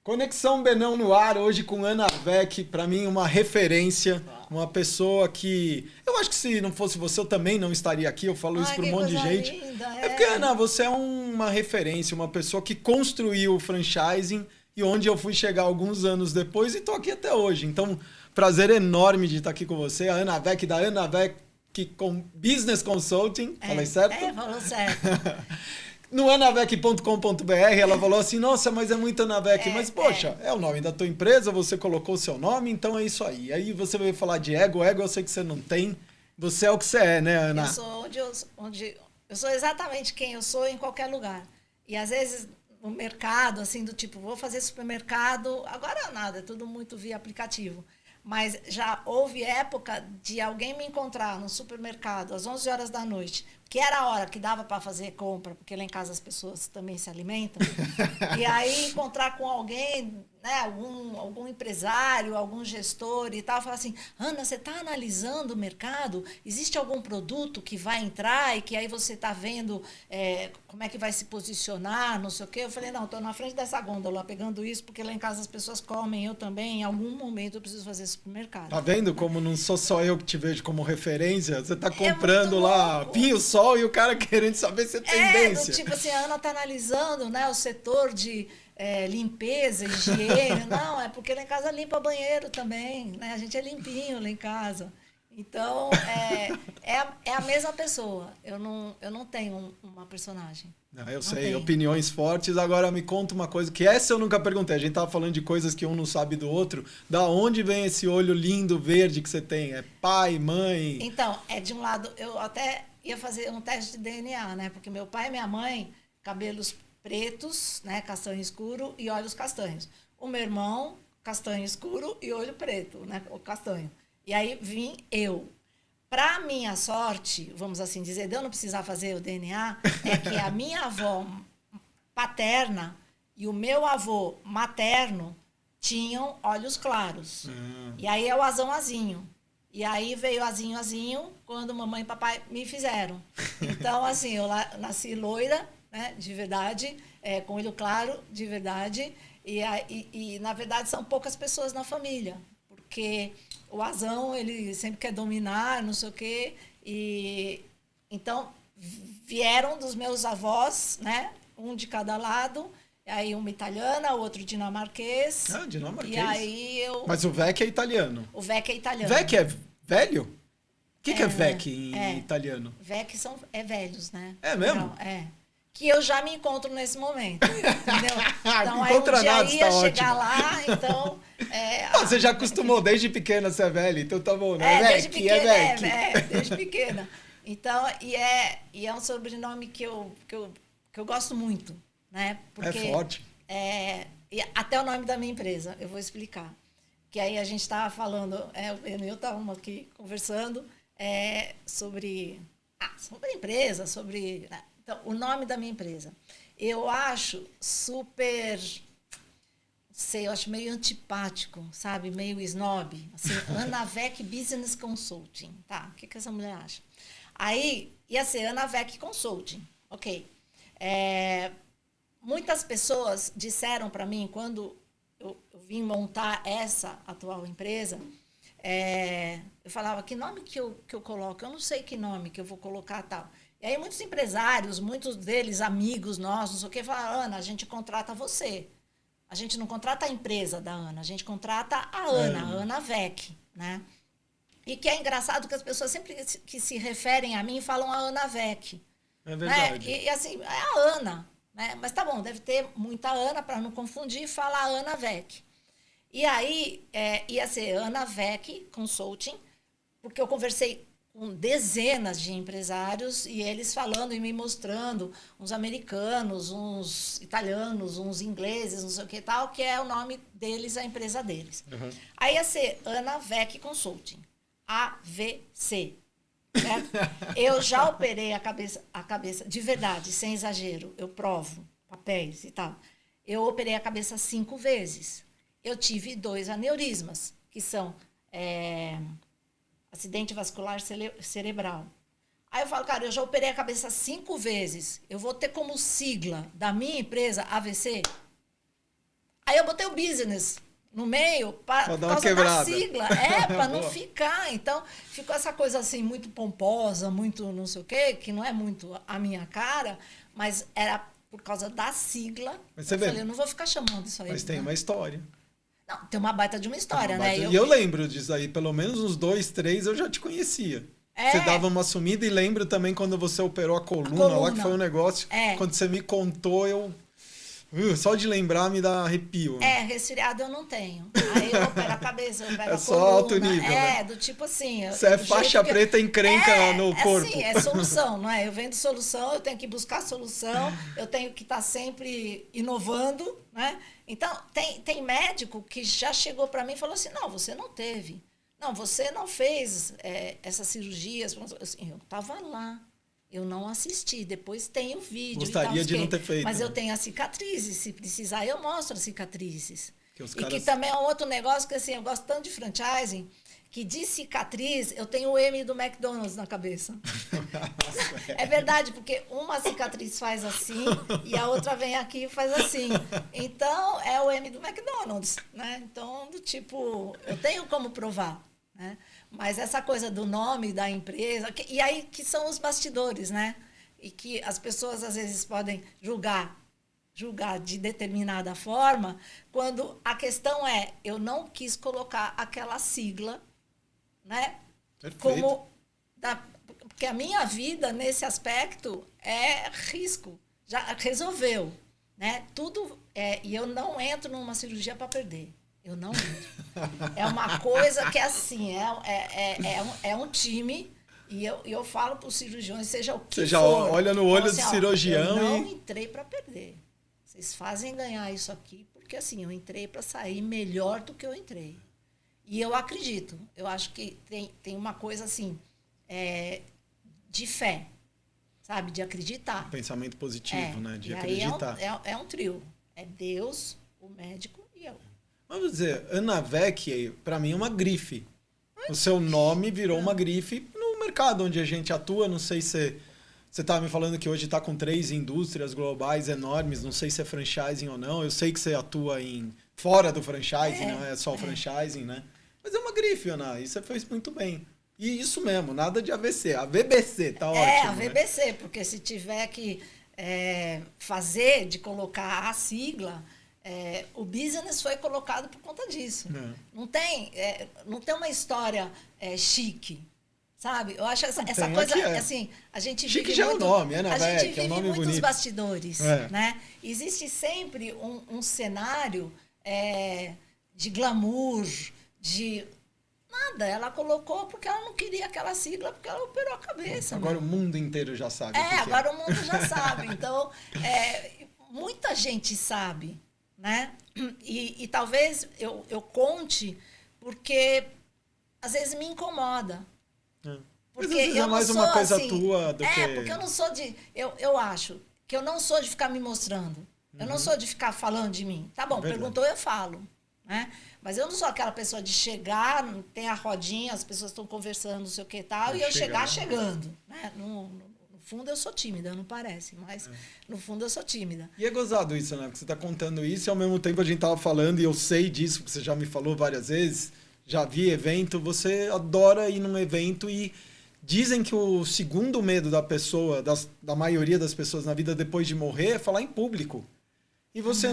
Conexão Benão no ar, hoje com Ana Vec, para mim uma referência, uma pessoa que... Eu acho que se não fosse você, eu também não estaria aqui, eu falo isso para um monte de gente. Linda, é porque, Ana, você é uma referência, uma pessoa que construiu o franchising e onde eu fui chegar alguns anos depois e estou aqui até hoje. Então, prazer enorme de estar aqui com você, a Ana Vec, da Ana Vec com Business Consulting, falei certo? Falou certo. No anavec.com.br, ela falou assim, nossa, mas é muito Anavec. Mas, poxa, é o nome da tua empresa, você colocou o seu nome, então é isso aí. Aí você veio falar de ego eu sei que você não tem. Você é o que você é, né, Ana? Eu sou eu sou exatamente quem eu sou em qualquer lugar. E às vezes no mercado, assim, do tipo, vou fazer supermercado, agora nada, é tudo muito via aplicativo. Mas já houve época de alguém me encontrar no supermercado às 11 horas da noite, que era a hora que dava para fazer compra, porque lá em casa as pessoas também se alimentam. E aí encontrar com alguém, né, algum empresário, algum gestor e tal, falar assim, Ana, você está analisando o mercado? Existe algum produto que vai entrar e que aí você está vendo como é que vai se posicionar, não sei o quê? Eu falei, não, estou na frente dessa gôndola pegando isso, porque lá em casa as pessoas comem, eu também, em algum momento eu preciso fazer supermercado. Tá vendo como não sou só eu que te vejo como referência? Você tá comprando lá Pinho Sol e o cara querendo saber se é tendência. Tipo assim, a Ana tá analisando, né, o setor de limpeza, higiene. Não, é porque lá em casa limpa banheiro também, né? A gente é limpinho lá em casa. Então, é a mesma pessoa. Eu não tenho uma personagem. Não, eu sei, opiniões fortes. Agora me conta uma coisa, que essa eu nunca perguntei. A gente tava falando de coisas que um não sabe do outro. Da onde vem esse olho lindo, verde que você tem? É pai, mãe? Então, de um lado, eu até ia fazer um teste de DNA, né? Porque meu pai e minha mãe, cabelos pretos, né? Castanho escuro e olhos castanhos. O meu irmão, castanho escuro e olho preto, né? O castanho. E aí vim eu. Para minha sorte, vamos assim dizer, de eu não precisar fazer o DNA, é que a minha avó paterna e o meu avô materno tinham olhos claros. E aí é o azão-azinho. E aí veio azinho quando mamãe e papai me fizeram. Então, assim, eu nasci loira, né, de verdade, com olho claro, de verdade. E, na verdade, são poucas pessoas na família. Porque o azão, ele sempre quer dominar, não sei o quê. Então, vieram dos meus avós, né, um de cada lado. Aí uma italiana, outro dinamarquês. Ah, dinamarquês. E aí Mas o Vec é italiano. O Vec é italiano. Vec é velho? O que é Vec em italiano? Vec é velhos, né? É mesmo? Não, que eu já me encontro nesse momento, entendeu? Então, aí Encontra um dia nada, ia tá chegar ótimo. lá, então... Você já acostumou desde pequena a ser velha, então tá bom, né? Desde pequena, Vec. desde pequena. Então, e é um sobrenome que eu gosto muito, né? Porque, é forte. E até o nome da minha empresa, eu vou explicar. Que aí a gente estava falando, eu estávamos aqui conversando sobre a empresa, sobre... Né? Então, o nome da minha empresa. Eu acho super... eu acho meio antipático, sabe? Meio snob. Assim, Ana Vec Business Consulting. Tá, o que essa mulher acha? Aí, ia ser Ana Vec Consulting. Ok. Muitas pessoas disseram para mim, quando eu vim montar essa atual empresa, eu falava, que nome que eu coloco? Eu não sei que nome que eu vou colocar, tal. E aí muitos empresários, muitos deles amigos nossos, não sei o quê, falaram, Ana, a gente contrata você. A gente não contrata a empresa da Ana, a gente contrata a Ana Vec, né? E que é engraçado que as pessoas sempre que se referem a mim falam a Ana Vec. É verdade. Né? E assim, é a Ana. Né? Mas tá bom, deve ter muita Ana, para não confundir, fala a Ana Vec. E aí ia ser Ana Vec Consulting, porque eu conversei com dezenas de empresários e eles falando e me mostrando, uns americanos, uns italianos, uns ingleses, não sei o que tal, que é o nome deles, a empresa deles. Uhum. Aí ia ser Ana Vec Consulting, AVC. Certo? Eu já operei a cabeça, de verdade, sem exagero, eu provo, papéis e tal. Eu operei a cabeça 5 vezes. Eu tive 2 aneurismas, que são acidente vascular cerebral. Aí eu falo, cara, eu já operei a cabeça 5 vezes. Eu vou ter como sigla da minha empresa AVC? Aí eu botei o business no meio por dar uma causa quebrada. da sigla. Para não ficar. Então, ficou essa coisa assim, muito pomposa, muito não sei o quê, que não é muito a minha cara, mas era por causa da sigla. Mas você eu vê, falei, eu não vou ficar chamando isso aí. mas tem uma história. Não, tem uma baita de uma história, né? E eu lembro disso aí, pelo menos uns 2, 3 eu já te conhecia. Você dava uma sumida e lembro também quando você operou a coluna lá, que foi um negócio. Quando você me contou, eu... só de lembrar me dá arrepio. Resfriado eu não tenho. Aí eu opero a cabeça, eu opero a coluna. Só alto nível, né? Do tipo assim... Você é faixa preta encrenca no corpo. Assim, é solução, não é? Eu vendo solução, eu tenho que buscar solução, eu tenho que estar sempre inovando, né? Então, tem médico que já chegou para mim e falou assim, não, você não teve. Não, você não fez essas cirurgias. Assim, eu estava lá. Eu não assisti. Depois tem o vídeo. Gostaria de não ter feito. Mas eu tenho as cicatrizes. Se precisar, eu mostro as cicatrizes. E que também é um outro negócio que assim, eu gosto tanto de franchising, que de cicatriz eu tenho o M do McDonald's na cabeça. É verdade, porque uma cicatriz faz assim e a outra vem aqui e faz assim. Então, é o M do McDonald's, né? Então, do tipo, eu tenho como provar, né? Mas essa coisa do nome da empresa, e aí que são os bastidores, né? E que as pessoas às vezes podem julgar de determinada forma, quando a questão é, eu não quis colocar aquela sigla, né? Perfeito. Como porque a minha vida nesse aspecto é risco, já resolveu, né? Tudo e eu não entro numa cirurgia para perder. Eu não entro. É uma coisa que assim, é um time, e eu falo para os cirurgiões, seja o que Você já for. olha no olho assim, do cirurgião eu não entrei para perder. Vocês fazem ganhar isso aqui, porque assim, eu entrei para sair melhor do que eu entrei. E eu acredito. Eu acho que tem uma coisa assim, de fé, sabe? De acreditar. Pensamento positivo, né? De e acreditar. Aí é um trio. É Deus, o médico e eu. Vamos dizer, Anavec, para mim, é uma grife. O seu nome virou uma grife no mercado onde a gente atua. Não sei se você estava me falando que hoje está com 3 indústrias globais enormes. Não sei se é franchising ou não. Eu sei que você atua fora do franchising, não é só o franchising, né? Mas é uma grife, Ana. E você fez muito bem. E isso mesmo, nada de AVC. A VBC, tá ótimo. A VBC, né? Porque se tiver que fazer, de colocar a sigla... o business foi colocado por conta disso. Não tem uma história chique, sabe? Eu acho essa coisa, assim, a gente chique vive já muito, é o nome, a gente vive é um nome muitos bonito. bastidores, né? Existe sempre um cenário de glamour, de nada. Ela colocou porque ela não queria aquela sigla, porque ela operou a cabeça. Agora o mundo inteiro já sabe. Agora o mundo já sabe. Então, muita gente sabe. Né? E talvez eu conte porque às vezes me incomoda. Porque às vezes é mais uma coisa assim, tua do que... porque eu não sou de... Eu acho que eu não sou de ficar me mostrando. Eu não sou de ficar falando de mim. Tá bom, perguntou, eu falo. Né? Mas eu não sou aquela pessoa de chegar, tem a rodinha, as pessoas estão conversando, não sei o que e tal, e eu chegar chegando. Né? No fundo eu sou tímida, não parece, mas no fundo eu sou tímida. E é gozado isso, né? Porque você está contando isso e ao mesmo tempo a gente estava falando, e eu sei disso, porque você já me falou várias vezes, já vi evento, você adora ir num evento e dizem que o segundo medo da pessoa, da maioria das pessoas na vida depois de morrer, é falar em público. E você,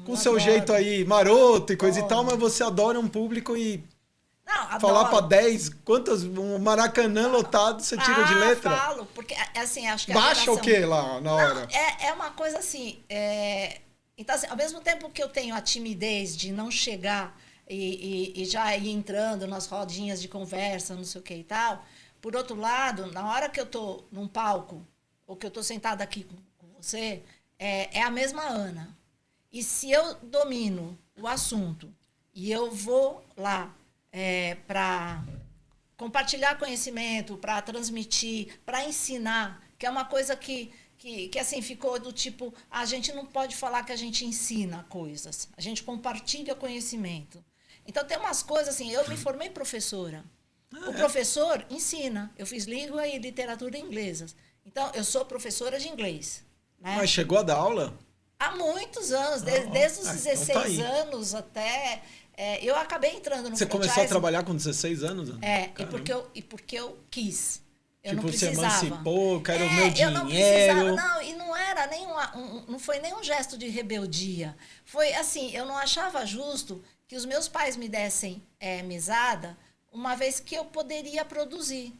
com o seu jeito aí maroto e coisa e tal, mas você adora um público e... Não, falar para 10, um Maracanã lotado, você tira de letra? Falo, porque assim, acho que baixa o quê lá na hora? Não, é uma coisa assim, então assim, ao mesmo tempo que eu tenho a timidez de não chegar e já ir entrando nas rodinhas de conversa, não sei o que e tal, por outro lado, na hora que eu tô num palco, ou que eu tô sentada aqui com você, é a mesma Ana. E se eu domino o assunto e eu vou lá para compartilhar conhecimento, para transmitir, para ensinar, que é uma coisa que assim ficou do tipo, a gente não pode falar que a gente ensina coisas, a gente compartilha conhecimento. Então tem umas coisas assim, eu me formei professora. O professor ensina. Eu fiz língua e literatura inglesas. Então eu sou professora de inglês. Né? Mas chegou a dar aula? Há muitos anos, desde os 16 então tá aí. anos até... eu acabei entrando no Você franchising. começou a trabalhar com 16 anos? Ana? E porque eu quis. Eu tipo, não precisava. você emancipou, quero o meu Eu não dinheiro. precisava, não, e não era não foi nenhum gesto de rebeldia. Foi assim, eu não achava justo que os meus pais me dessem mesada, uma vez que eu poderia produzir.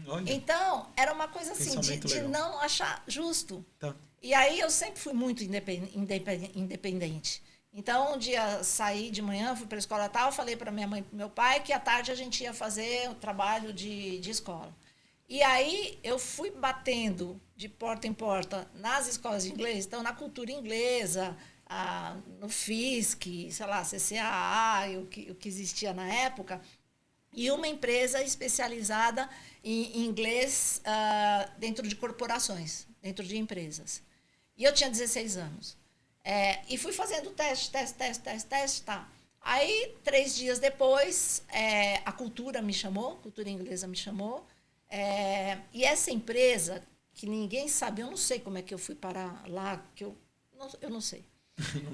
Olha. Então, era uma coisa assim, de legal. não achar justo. Tá. E aí eu sempre fui muito independente. Então, um dia saí de manhã, fui para a escola tal, falei para minha mãe e para meu pai que à tarde a gente ia fazer o trabalho de escola. E aí eu fui batendo de porta em porta nas escolas de inglês, então na cultura inglesa, no FISC, sei lá, CCAA, o que existia na época, e uma empresa especializada em inglês dentro de corporações, dentro de empresas. E eu tinha 16 anos. E fui fazendo teste, tá. Aí, 3 dias depois, a cultura inglesa me chamou, e essa empresa, que ninguém sabe, eu não sei como é que eu fui parar lá, eu não sei.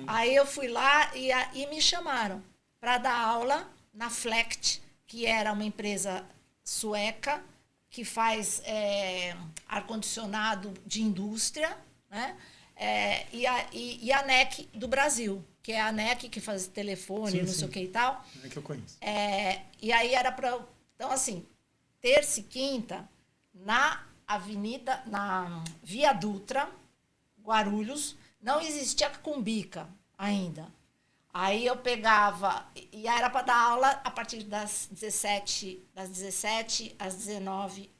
Aí eu fui lá e me chamaram para dar aula na Flecht, que era uma empresa sueca que faz ar-condicionado de indústria, né? E a NEC do Brasil, que é a NEC que faz telefone, sei o que e tal. É que eu conheço. E aí era para... Então, assim, terça e quinta, na Via Dutra, Guarulhos, não existia Cumbica ainda. Aí eu pegava, e era para dar aula a partir das 17 às 19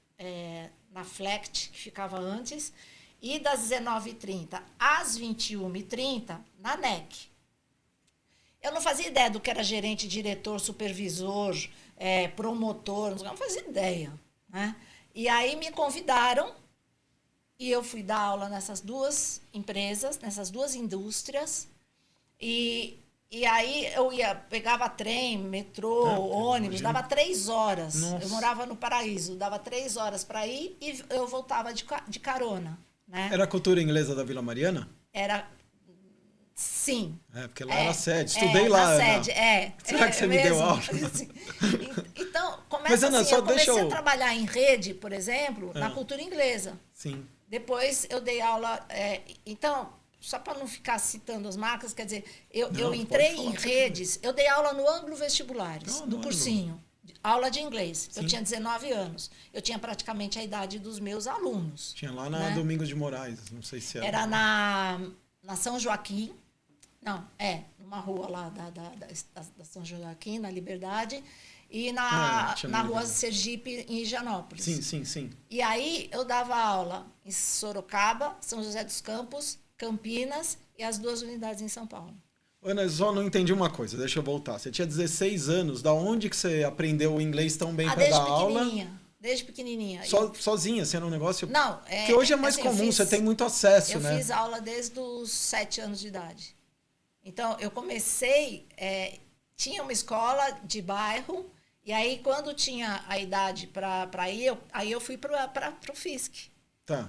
na Flecht, que ficava antes, e das 19h30 às 21h30 na NEC. Eu não fazia ideia do que era gerente, diretor, supervisor, promotor, não fazia ideia, né? E aí me convidaram e eu fui dar aula nessas 2 empresas, nessas 2 indústrias, e aí eu pegava trem, metrô, ônibus, dava 3 horas. Nossa. Eu morava no Paraíso, dava 3 horas para ir e eu voltava de carona. Né? Era a cultura inglesa da Vila Mariana? Era, sim. Porque lá era a sede. Estudei lá, Ana. Sede, Será que você me deu aula? Então, Mas, Ana, eu comecei a trabalhar em rede, por exemplo, na cultura inglesa. Sim. Depois eu dei aula... então, só para não ficar citando as marcas, quer dizer, eu entrei em redes, eu dei aula no Anglo Vestibulares, no cursinho. Aula de inglês. Sim. Eu tinha 19 anos. Eu tinha praticamente a idade dos meus alunos. Tinha lá na Domingos de Moraes, não sei se era. Era na São Joaquim. Não, numa rua lá da São Joaquim, na Liberdade. E na rua Sergipe, em Higienópolis. Sim. E aí eu dava aula em Sorocaba, São José dos Campos, Campinas e as 2 unidades em São Paulo. Ana, eu só não entendi uma coisa, deixa eu voltar. Você tinha 16 anos, da onde que você aprendeu o inglês tão bem para dar aula? Desde pequenininha. Sozinha, assim, era um negócio... Não, que hoje é mais comum, você tem muito acesso, né? Eu fiz aula desde os 7 anos de idade. Então, eu comecei... tinha uma escola de bairro, e aí, quando tinha a idade para ir, eu fui para o FISC. Tá.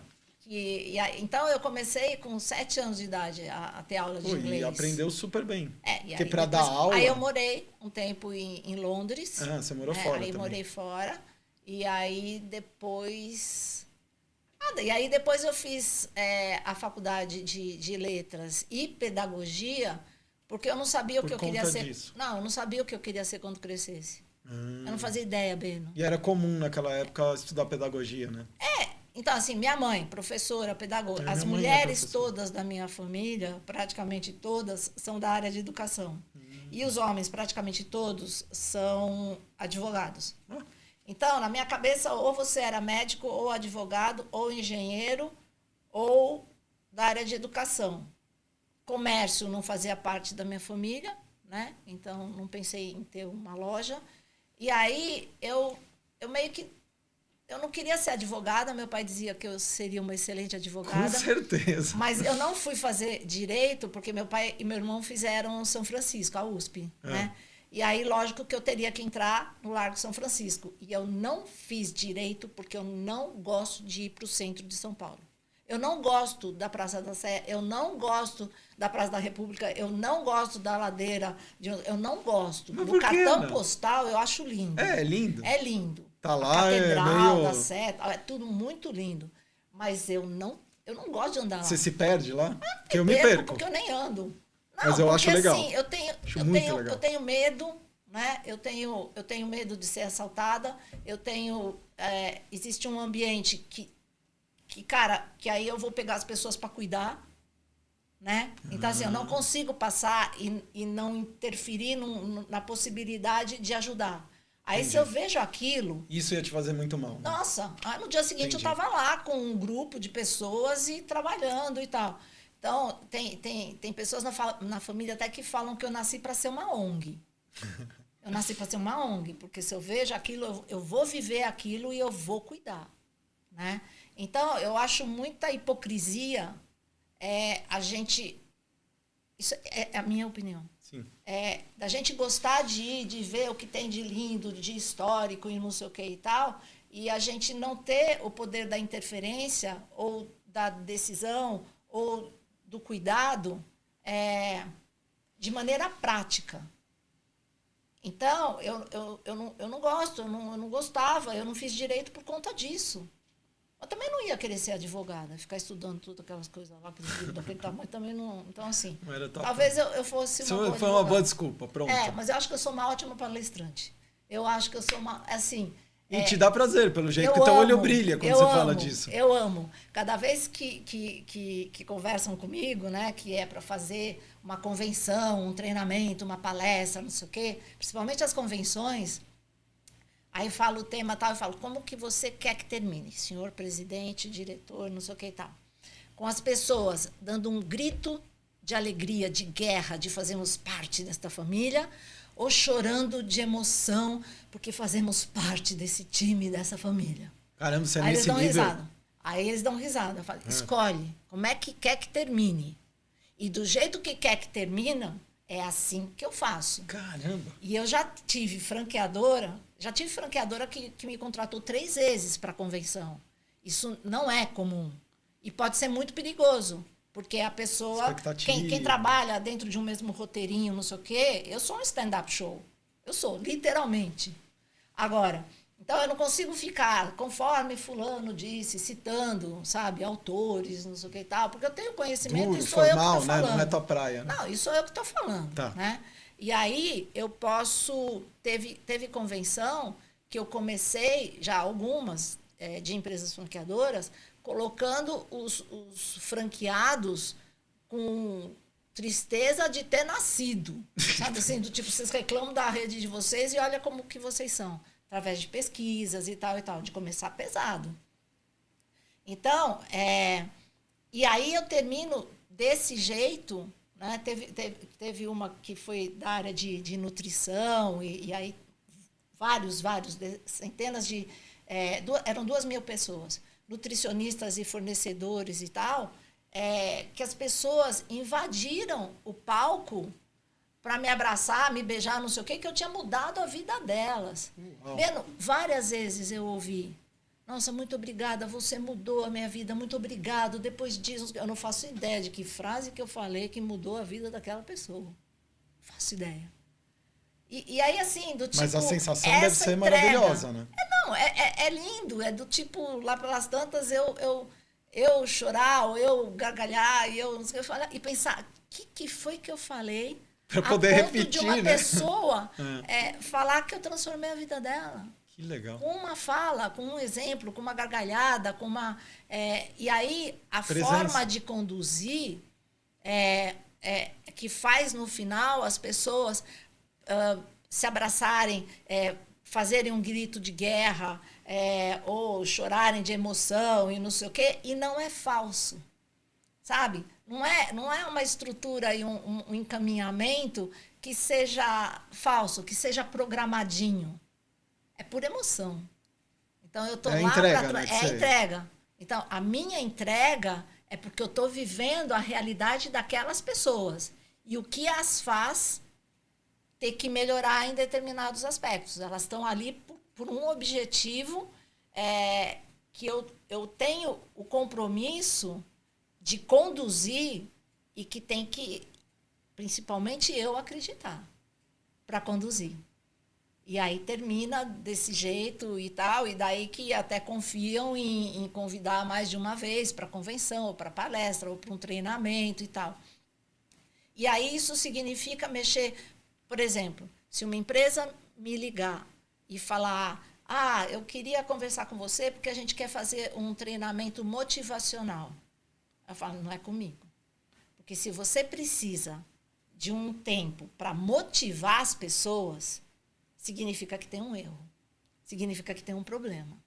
Então, eu comecei com 7 anos de idade a ter aula de inglês. E aprendeu super bem. Porque para dar aula... Aí eu morei um tempo em Londres. Você morou fora aí também. Morei fora. E aí depois... eu fiz a faculdade de letras e pedagogia, porque eu não sabia o que eu queria ser. Disso. Não, eu não sabia o que eu queria ser quando crescesse. Eu não fazia ideia, Beno. E era comum naquela época estudar pedagogia, né? Então, assim, minha mãe, professora, pedagoga, as mulheres todas da minha família, praticamente todas, são da área de educação. E os homens, praticamente todos, são advogados. Então, na minha cabeça, ou você era médico, ou advogado, ou engenheiro, ou da área de educação. Comércio não fazia parte da minha família, né? Então, não pensei em ter uma loja. E aí, eu meio que... Eu não queria ser advogada, meu pai dizia que eu seria uma excelente advogada. Com certeza. Mas eu não fui fazer direito, porque meu pai e meu irmão fizeram São Francisco, a USP, né? E aí, lógico que eu teria que entrar no Largo São Francisco. E eu não fiz direito porque eu não gosto de ir para o centro de São Paulo. Eu não gosto da Praça da Sé, eu não gosto da Praça da República, eu não gosto da Ladeira, eu não gosto. Mas No por quê, cartão Ana? postal eu acho lindo. É lindo. É lindo. Tá A lá, é Catedral meio... da Sé, é tudo muito lindo. Mas eu não gosto de andar lá. Você se perde lá? Porque eu me Perco, perco. porque eu nem ando. Não, Mas eu porque acho legal. assim, Acho muito legal. eu tenho medo, né? Eu tenho medo de ser assaltada. Existe um ambiente cara, que aí eu vou pegar as pessoas para cuidar, né? Então, assim, eu não consigo passar e não interferir na possibilidade de ajudar. Aí, Entendi. se eu vejo aquilo... Isso ia te fazer muito mal. Né? Nossa, aí no dia seguinte Entendi. eu estava lá com um grupo de pessoas e trabalhando e tal. Então, tem pessoas na família até que falam que eu nasci para ser uma ONG. Eu nasci para ser uma ONG, porque se eu vejo aquilo, eu vou viver aquilo e eu vou cuidar, né? Então, eu acho muita hipocrisia a gente... Isso é a minha opinião. Sim. Da gente gostar de ir, de ver o que tem de lindo, de histórico e não sei o que e tal, e a gente não ter o poder da interferência ou da decisão ou do cuidado de maneira prática. Então, eu não gosto, eu não gostava, eu não fiz direito por conta disso. Eu também não ia querer ser advogada, ficar estudando tudo aquelas coisas lá, aqueles livros daquele tamanho, também não... Então, assim, Não era top. talvez eu fosse uma boa foi uma boa desculpa, pronto. mas eu acho que eu sou uma ótima palestrante. Eu acho que eu sou uma... Assim, e te dá prazer, pelo jeito que teu olho brilha quando você fala disso. Eu amo. Cada vez que conversam comigo, né, que é para fazer uma convenção, um treinamento, uma palestra, não sei o quê, principalmente as convenções... Aí eu falo o tema tal, eu falo, como que você quer que termine? Senhor presidente, diretor, não sei o que e tal. Com as pessoas dando um grito de alegria, de guerra, de fazermos parte desta família, ou chorando de emoção, porque fazemos parte desse time, dessa família. Caramba, você é Aí nesse eles dão nível. risada. Aí eles dão risada. Eu falo, escolhe, como é que quer que termine? E do jeito que quer que termina, é assim que eu faço. Caramba. E eu já tive franqueadora que me contratou 3 vezes para a convenção. Isso não é comum. E pode ser muito perigoso, porque a pessoa, quem trabalha dentro de um mesmo roteirinho, não sei o quê, eu sou um stand-up show. Eu sou, literalmente. Agora, então eu não consigo ficar, conforme fulano disse, citando, sabe, autores, não sei o que e tal, porque eu tenho conhecimento e sou eu que estou falando. Né? Não é tua praia. Né? Não, isso sou eu que estou falando. Tá. Né? E aí eu posso... Teve convenção que eu comecei, já algumas, de empresas franqueadoras, colocando os franqueados com tristeza de ter nascido. Sabe assim, do tipo, vocês reclamam da rede de vocês e olha como que vocês são. Através de pesquisas e tal, de começar pesado. Então, e aí eu termino desse jeito, né? Teve uma que foi da área de nutrição, e aí centenas de... eram 2.000 pessoas, nutricionistas e fornecedores e tal, que as pessoas invadiram o palco para me abraçar, me beijar, não sei o quê, que eu tinha mudado a vida delas. Beno, várias vezes eu ouvi, nossa, muito obrigada, você mudou a minha vida, muito obrigado, depois disso, eu não faço ideia de que frase que eu falei que mudou a vida daquela pessoa. Não faço ideia. E aí, assim, do tipo... Mas a sensação deve ser maravilhosa, né? É lindo, é do tipo, lá pelas tantas, eu chorar, ou eu gargalhar, e eu não sei o que falar, e pensar, o que foi que eu falei... Para poder repetir, de uma pessoa falar que eu transformei a vida dela. Que legal. Com uma fala, com um exemplo, com uma gargalhada, com uma... e aí, a presença. forma de conduzir que faz, no final, as pessoas se abraçarem, fazerem um grito de guerra, ou chorarem de emoção e não sei o quê, e não é falso. Sabe? Não é uma estrutura e um encaminhamento que seja falso, que seja programadinho. É por emoção. Então, eu estou lá entrega, para... né, É entrega. Então, a minha entrega é porque eu estou vivendo a realidade daquelas pessoas. E o que as faz ter que melhorar em determinados aspectos. Elas estão ali por um objetivo que eu tenho o compromisso de conduzir e que tem que, principalmente eu, acreditar para conduzir. E aí termina desse jeito e tal, e daí que até confiam em convidar mais de uma vez para convenção, ou para palestra, ou para um treinamento e tal. E aí isso significa mexer, por exemplo, se uma empresa me ligar e falar, eu queria conversar com você porque a gente quer fazer um treinamento motivacional. Eu falo, não é comigo. Porque se você precisa de um tempo para motivar as pessoas, significa que tem um erro, significa que tem um problema.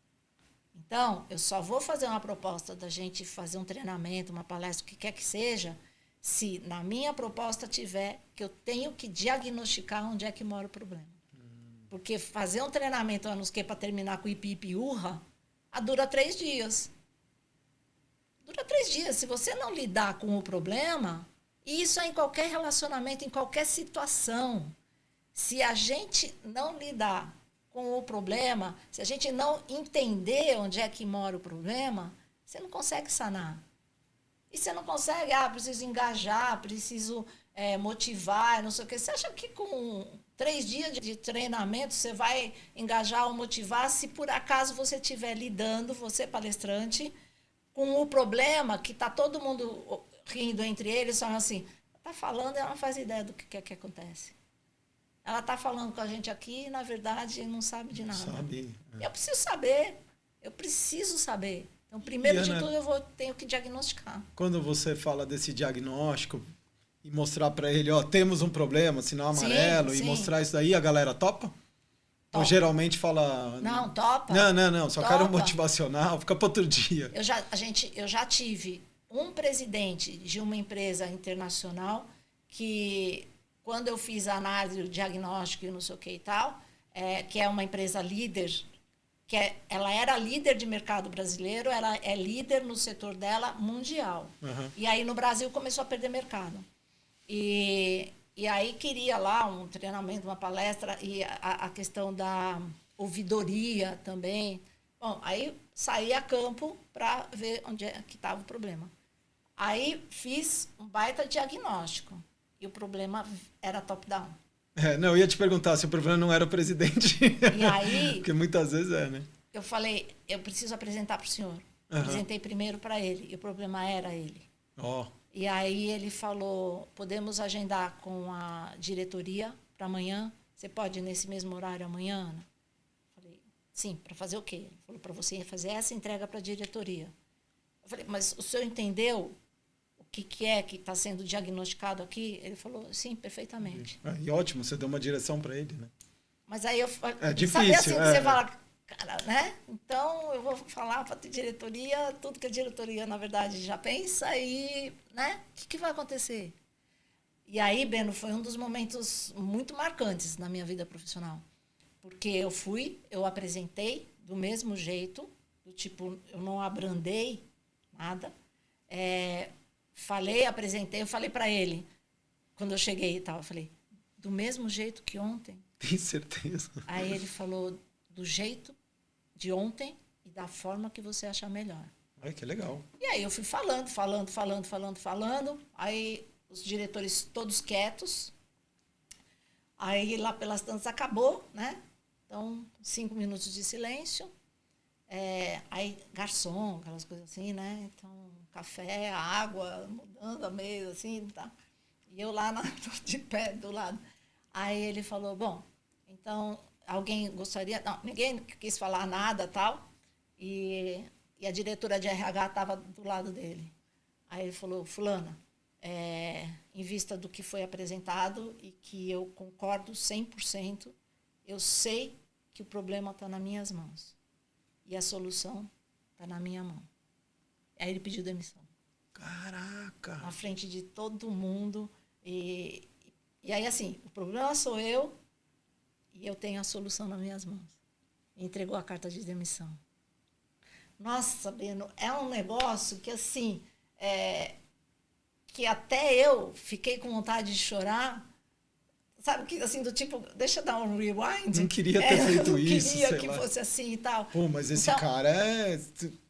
Então, eu só vou fazer uma proposta da gente fazer um treinamento, uma palestra, o que quer que seja, se na minha proposta tiver que eu tenho que diagnosticar onde é que mora o problema. Porque fazer um treinamento para terminar com ipi-ipi-urra, dura 3 dias. Dura 3 dias. Se você não lidar com o problema, e isso é em qualquer relacionamento, em qualquer situação. Se a gente não lidar com o problema, se a gente não entender onde é que mora o problema, você não consegue sanar. E você não consegue, preciso engajar, preciso motivar, não sei o quê. Você acha que com 3 dias de treinamento você vai engajar ou motivar se por acaso você estiver lidando, você palestrante, com o problema que está todo mundo rindo entre eles, falando assim, está falando e ela não faz ideia do que é que acontece. Ela está falando com a gente aqui e, na verdade, não sabe de nada. Sabe. Eu preciso saber. Então, primeiro de tudo, tenho que diagnosticar. Quando você fala desse diagnóstico e mostrar para ele, temos um problema, sinal amarelo, e mostrar isso daí, a galera topa? Ou geralmente fala... Não, topa. Não, só quero um motivacional, fica para outro dia. Eu já tive um presidente de uma empresa internacional que... Quando eu fiz a análise, o diagnóstico e não sei o que e tal, que é uma empresa líder, ela era líder de mercado brasileiro, ela é líder no setor dela mundial. Uhum. E aí no Brasil começou a perder mercado. E aí queria lá um treinamento, uma palestra, e a questão da ouvidoria também. Bom, aí saí a campo para ver onde é que estava o problema. Aí fiz um baita diagnóstico. E o problema era top-down. Eu ia te perguntar se o problema não era o presidente. E aí... Porque muitas vezes né? Eu falei, eu preciso apresentar para o senhor. Uhum. Apresentei primeiro para ele, e o problema era ele. E aí ele falou, podemos agendar com a diretoria para amanhã? Você pode ir nesse mesmo horário amanhã, Ana? Falei, sim, para fazer o quê? Ele falou, para você fazer essa entrega para a diretoria. Eu falei, mas o senhor entendeu que é que está sendo diagnosticado aqui? Ele falou, sim, perfeitamente. E ótimo, você deu uma direção para ele, né? Mas aí é difícil, sabe assim, que você fala, cara, né? Então eu vou falar para a diretoria tudo que a diretoria, na verdade, já pensa e, né? O que vai acontecer? E aí, Beno, foi um dos momentos muito marcantes na minha vida profissional. Porque eu apresentei do mesmo jeito, do tipo, eu não abrandei nada, apresentei, eu falei para ele, quando eu cheguei e tal, eu falei, do mesmo jeito que ontem? Tem certeza? Aí ele falou, do jeito de ontem e da forma que você achar melhor. Ai, que legal. E aí eu fui falando, aí os diretores todos quietos, aí lá pelas tantas acabou, né? Então, 5 minutos de silêncio, aí garçom, aquelas coisas assim, né? Então, café, água, mudando a mesa, assim, tá? E eu lá de pé do lado. Aí ele falou, bom, então, alguém gostaria... Não, ninguém quis falar nada, tal. E a diretora de RH estava do lado dele. Aí ele falou, fulana, em vista do que foi apresentado e que eu concordo 100%, eu sei que o problema está nas minhas mãos. E a solução está na minha mão. Aí ele pediu demissão. Caraca! Na frente de todo mundo. E aí, assim, o problema sou eu e eu tenho a solução nas minhas mãos. E entregou a carta de demissão. Nossa, Beno, é um negócio que, assim, que até eu fiquei com vontade de chorar, sabe, que assim, do tipo, deixa eu dar um rewind. Não queria ter feito isso, não queria sei que lá. fosse assim e tal. Pô, mas esse Então, cara é...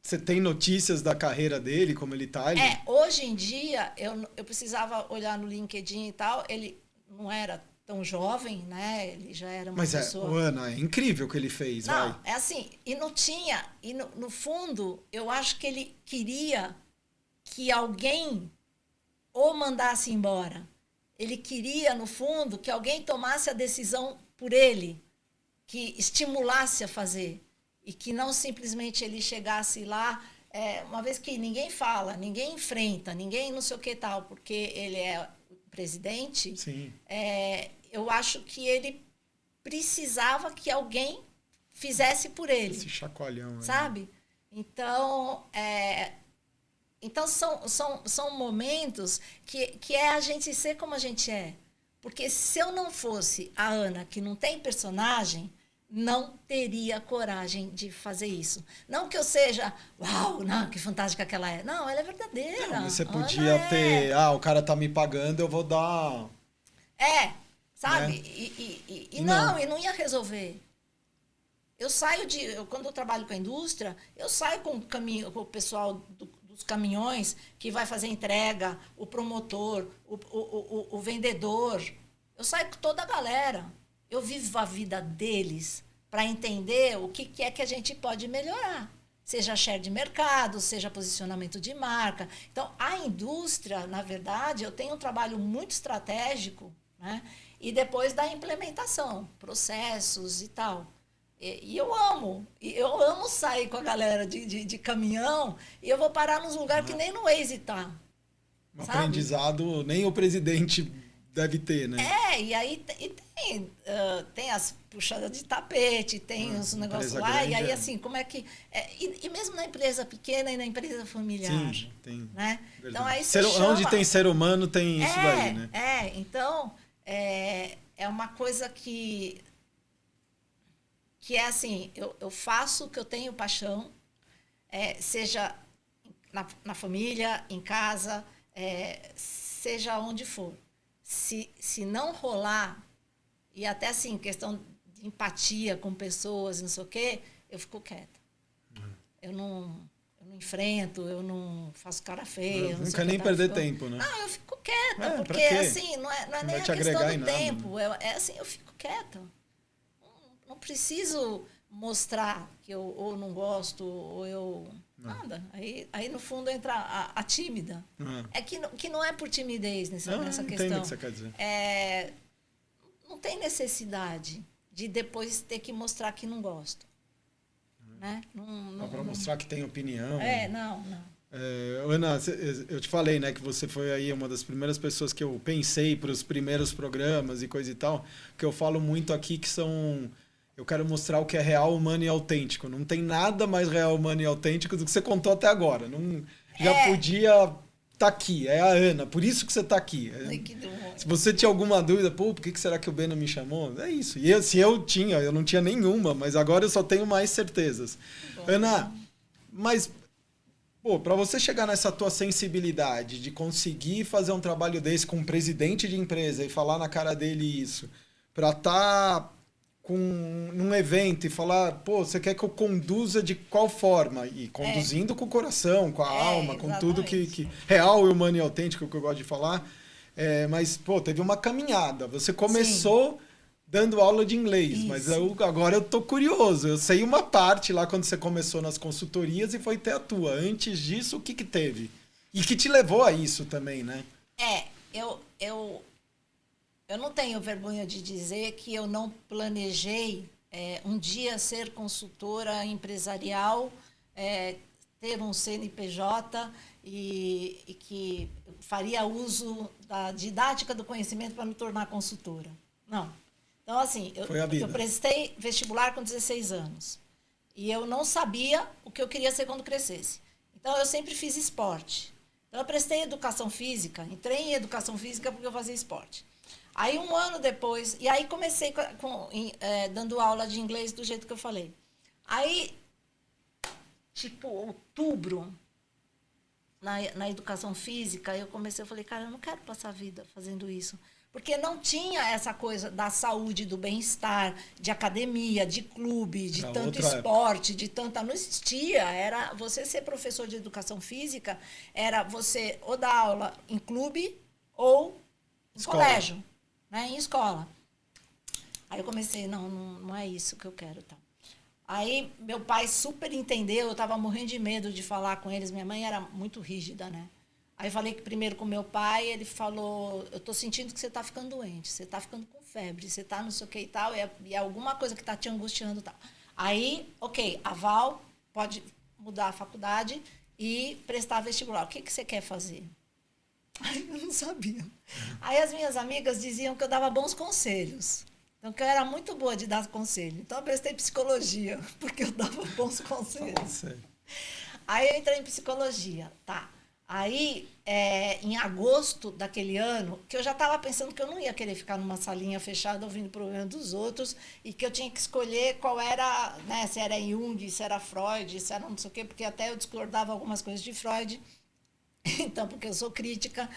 Você tem notícias da carreira dele, como ele tá? hoje em dia, eu precisava olhar no LinkedIn e tal, ele não era tão jovem, né? Ele já era uma Mas pessoa... Ana, é incrível o que ele fez, Não, vai. é assim, e não tinha... E no fundo, eu acho que ele queria que alguém o mandasse embora. Ele queria, no fundo, que alguém tomasse a decisão por ele, que estimulasse a fazer. E que não simplesmente ele chegasse lá, uma vez que ninguém fala, ninguém enfrenta, ninguém não sei o que tal, porque ele é o presidente, Sim. eu acho que ele precisava que alguém fizesse por ele. Esse chacoalhão. Sabe? Então, então são momentos que é a gente ser como a gente é. Porque se eu não fosse a Ana, que não tem personagem, não teria coragem de fazer isso. Não que eu seja, uau, não, que fantástica que ela é. Não, ela é verdadeira. Não, você podia ter, o cara tá me pagando, eu vou dar... sabe? Né? E não ia resolver. Quando eu trabalho com a indústria, eu saio com o pessoal dos caminhões que vai fazer entrega, o promotor, o vendedor. Eu saio com toda a galera. Eu vivo a vida deles para entender o que é que a gente pode melhorar. Seja share de mercado, seja posicionamento de marca. Então, a indústria, na verdade, eu tenho um trabalho muito estratégico, né? E depois da implementação, processos e tal. E eu amo sair com a galera de caminhão e eu vou parar nos lugares que nem no Waze tá. Um aprendizado nem o presidente deve ter, né? E aí tem as puxadas de tapete, tem os negócios lá, grande, e aí assim, como é que... E mesmo na empresa pequena e na empresa familiar. Sim, tem. Né? Então, aí onde tem ser humano, tem isso daí, né? Então, é uma coisa que é assim, eu faço o que eu tenho paixão, seja na família, em casa, seja onde for. Se não rolar, e até assim, questão de empatia com pessoas, não sei o quê, eu fico quieta. Eu não enfrento, eu não faço cara feia. Não quer nem perder tempo, né? Não, eu fico quieta, porque assim, não é nem a questão do tempo. É assim, eu fico quieta. Não preciso mostrar que eu ou não gosto, ou eu... Nada. Aí no fundo, entra a tímida. Que não é por timidez nessa questão. Entendo o que você quer dizer. Não tem necessidade de depois ter que mostrar que não gosto. Né? Para mostrar que tem opinião. Não. Ana, eu te falei, né, que você foi aí uma das primeiras pessoas que eu pensei para os primeiros programas e coisa e tal, que eu falo muito aqui que são... Eu quero mostrar o que é real, humano e autêntico. Não tem nada mais real, humano e autêntico do que você contou até agora. Já podia estar aqui. É a Ana, por isso que você está aqui. Se você tinha alguma dúvida, por que será que o Beno me chamou? É isso. E se eu não tinha nenhuma, mas agora eu só tenho mais certezas. Bom, Ana, mas para você chegar nessa tua sensibilidade de conseguir fazer um trabalho desse com um presidente de empresa e falar na cara dele isso, para estar num evento e falar, você quer que eu conduza de qual forma? E conduzindo com o coração, com a alma, com tudo que real, humano e autêntico, que eu gosto de falar. Mas, teve uma caminhada. Você começou dando aula de inglês, isso. Mas agora eu tô curioso. Eu sei uma parte lá quando você começou nas consultorias e foi ter a tua. Antes disso, o que teve? E que te levou a isso também, né? Eu não tenho vergonha de dizer que eu não planejei um dia ser consultora empresarial, ter um CNPJ e que faria uso da didática do conhecimento para me tornar consultora. Não. Então, assim, eu prestei vestibular com 16 anos e eu não sabia o que eu queria ser quando crescesse. Então, eu sempre fiz esporte. Então, eu prestei educação física, entrei em educação física porque eu fazia esporte. Aí, um ano depois, e aí comecei dando aula de inglês do jeito que eu falei. Aí, tipo, outubro, na educação física, eu falei, cara, eu não quero passar a vida fazendo isso. Porque não tinha essa coisa da saúde, do bem-estar, de academia, de clube, de tanto esporte, de tanta... Não existia. Era você ser professor de educação física, era você ou dar aula em clube ou em colégio, né? Em escola. Aí eu comecei, não é isso que eu quero. Tá. Aí meu pai super entendeu, eu estava morrendo de medo de falar com eles. Minha mãe era muito rígida, né? Aí eu falei que primeiro com meu pai, ele falou, eu estou sentindo que você está ficando doente, você está ficando com febre, você está não sei o que e tal, e é alguma coisa que está te angustiando e tal. Aí, ok, aval, pode mudar a faculdade e prestar vestibular. O que você quer fazer? Aí eu não sabia. Aí as minhas amigas diziam que eu dava bons conselhos. Então, que eu era muito boa de dar conselho. Então, eu prestei psicologia, porque eu dava bons conselhos. Aí eu entrei em psicologia, tá. Aí, em agosto daquele ano, que eu já estava pensando que eu não ia querer ficar numa salinha fechada ouvindo o problema dos outros e que eu tinha que escolher qual era, né, se era Jung, se era Freud, se era não sei o quê, porque até eu discordava algumas coisas de Freud, então, porque eu sou crítica.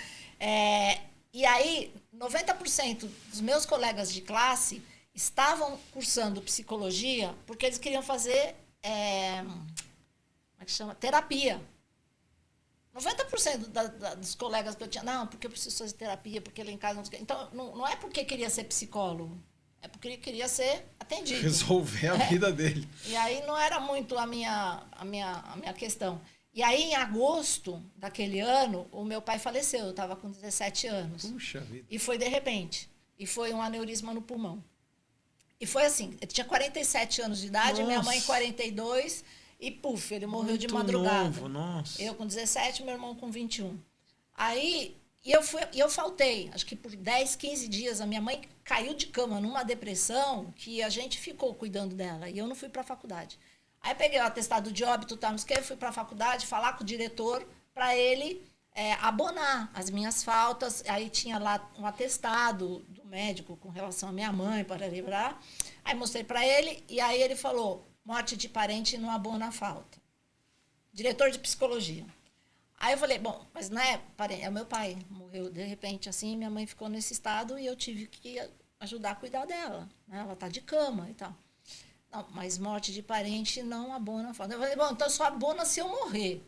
E aí, 90% dos meus colegas de classe estavam cursando psicologia porque eles queriam fazer, como é que chama? Terapia. 90% dos colegas que eu tinha, não, porque eu preciso fazer terapia, porque lá em casa... Então, não é porque queria ser psicólogo, é porque ele queria ser atendido. Resolver a vida dele. E aí não era muito a minha questão. E aí, em agosto daquele ano, o meu pai faleceu, eu estava com 17 anos. Puxa vida. E foi de repente. E foi um aneurisma no pulmão. E foi assim, ele tinha 47 anos de idade, minha mãe 42... E, puf, ele morreu muito de madrugada. Novo, nossa. Eu com 17, meu irmão com 21. Aí, eu faltei. Acho que por 10, 15 dias, a minha mãe caiu de cama numa depressão que a gente ficou cuidando dela. E eu não fui para a faculdade. Aí, peguei o atestado de óbito, fui para a faculdade, falar com o diretor para ele abonar as minhas faltas. Aí, tinha lá um atestado do médico com relação à minha mãe, para lembrar. Aí, mostrei para ele, e aí ele falou... Morte de parente não abona a falta. Diretor de psicologia. Aí eu falei, bom, mas não é parente, é o meu pai. Morreu de repente assim, minha mãe ficou nesse estado e eu tive que ajudar a cuidar dela. Né? Ela está de cama e tal. Não, mas morte de parente não abona a falta. Eu falei, bom, então só abona se eu morrer.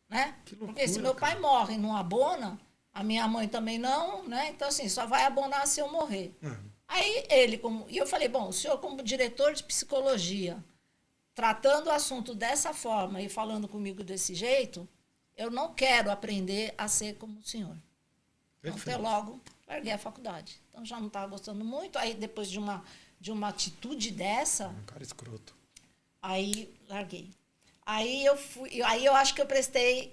Né? Que loucura, porque se meu pai morre e não abona, a minha mãe também não, né? Então assim, só vai abonar se eu morrer. Aí e eu falei, bom, o senhor como diretor de psicologia, tratando o assunto dessa forma e falando comigo desse jeito, eu não quero aprender a ser como o senhor. Então, até logo, larguei a faculdade. Então, já não estava gostando muito. Aí, depois de uma atitude dessa... Um cara escroto. Aí, larguei. Aí, eu acho que eu prestei...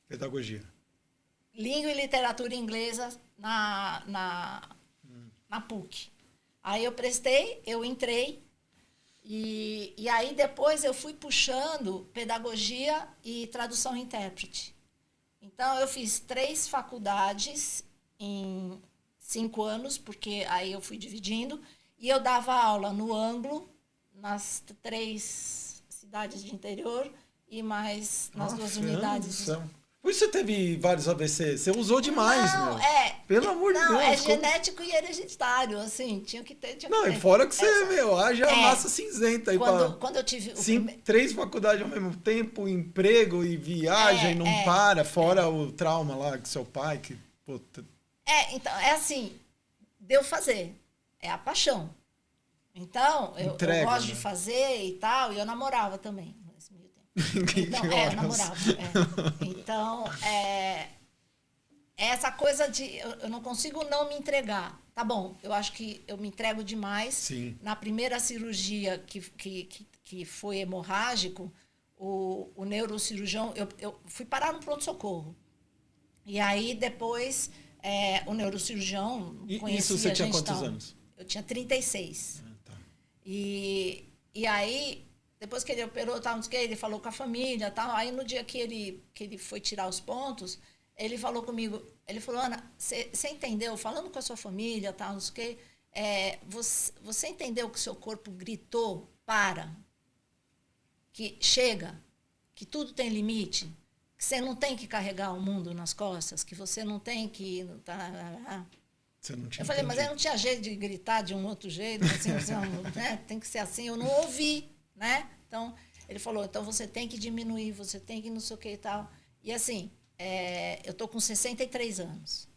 Pedagogia. Língua e literatura inglesa na PUC. Aí eu prestei, eu entrei, e aí depois eu fui puxando pedagogia e tradução e intérprete. Então, eu fiz 3 faculdades em 5 anos, porque aí eu fui dividindo, e eu dava aula no Anglo, nas 3 cidades de interior, e mais nas 2 unidades. Por isso você teve vários AVC. Você usou demais, meu. Pelo amor de Deus. Não, é genético e hereditário, assim, tinha que ter. E fora que você, haja massa cinzenta aí. Quando eu tive... 3 faculdades ao mesmo tempo, emprego e viagem, e não para, fora o trauma lá que seu pai, que... Puta. Então, assim, deu fazer. É a paixão. Então, eu gosto de fazer e tal, e eu namorava também. Então, eu namorava. Então, essa coisa de... Eu não consigo não me entregar. Tá bom, eu acho que eu me entrego demais. Sim. Na primeira cirurgia que foi hemorrágico, o neurocirurgião... Eu fui parar no pronto-socorro. E aí, depois, o neurocirurgião... Isso você tinha quantos anos? Eu tinha 36. Tá. E aí... Depois que ele operou, ele falou com a família, tal. Aí no dia que ele foi tirar os pontos, ele falou comigo, ele falou, Ana, você entendeu, falando com a sua família, tal, não sei o quê, você entendeu que o seu corpo gritou, para, que chega, que tudo tem limite? você não tem que carregar o mundo nas costas, que você não tem que... Você não tinha Eu falei, mas eu entendido. não tinha jeito de gritar de um outro jeito, assim, né? Tem que ser assim, eu não ouvi, né? Então, ele falou, então você tem que diminuir, você tem que não sei o que e tal. E assim, eu estou com 63 anos.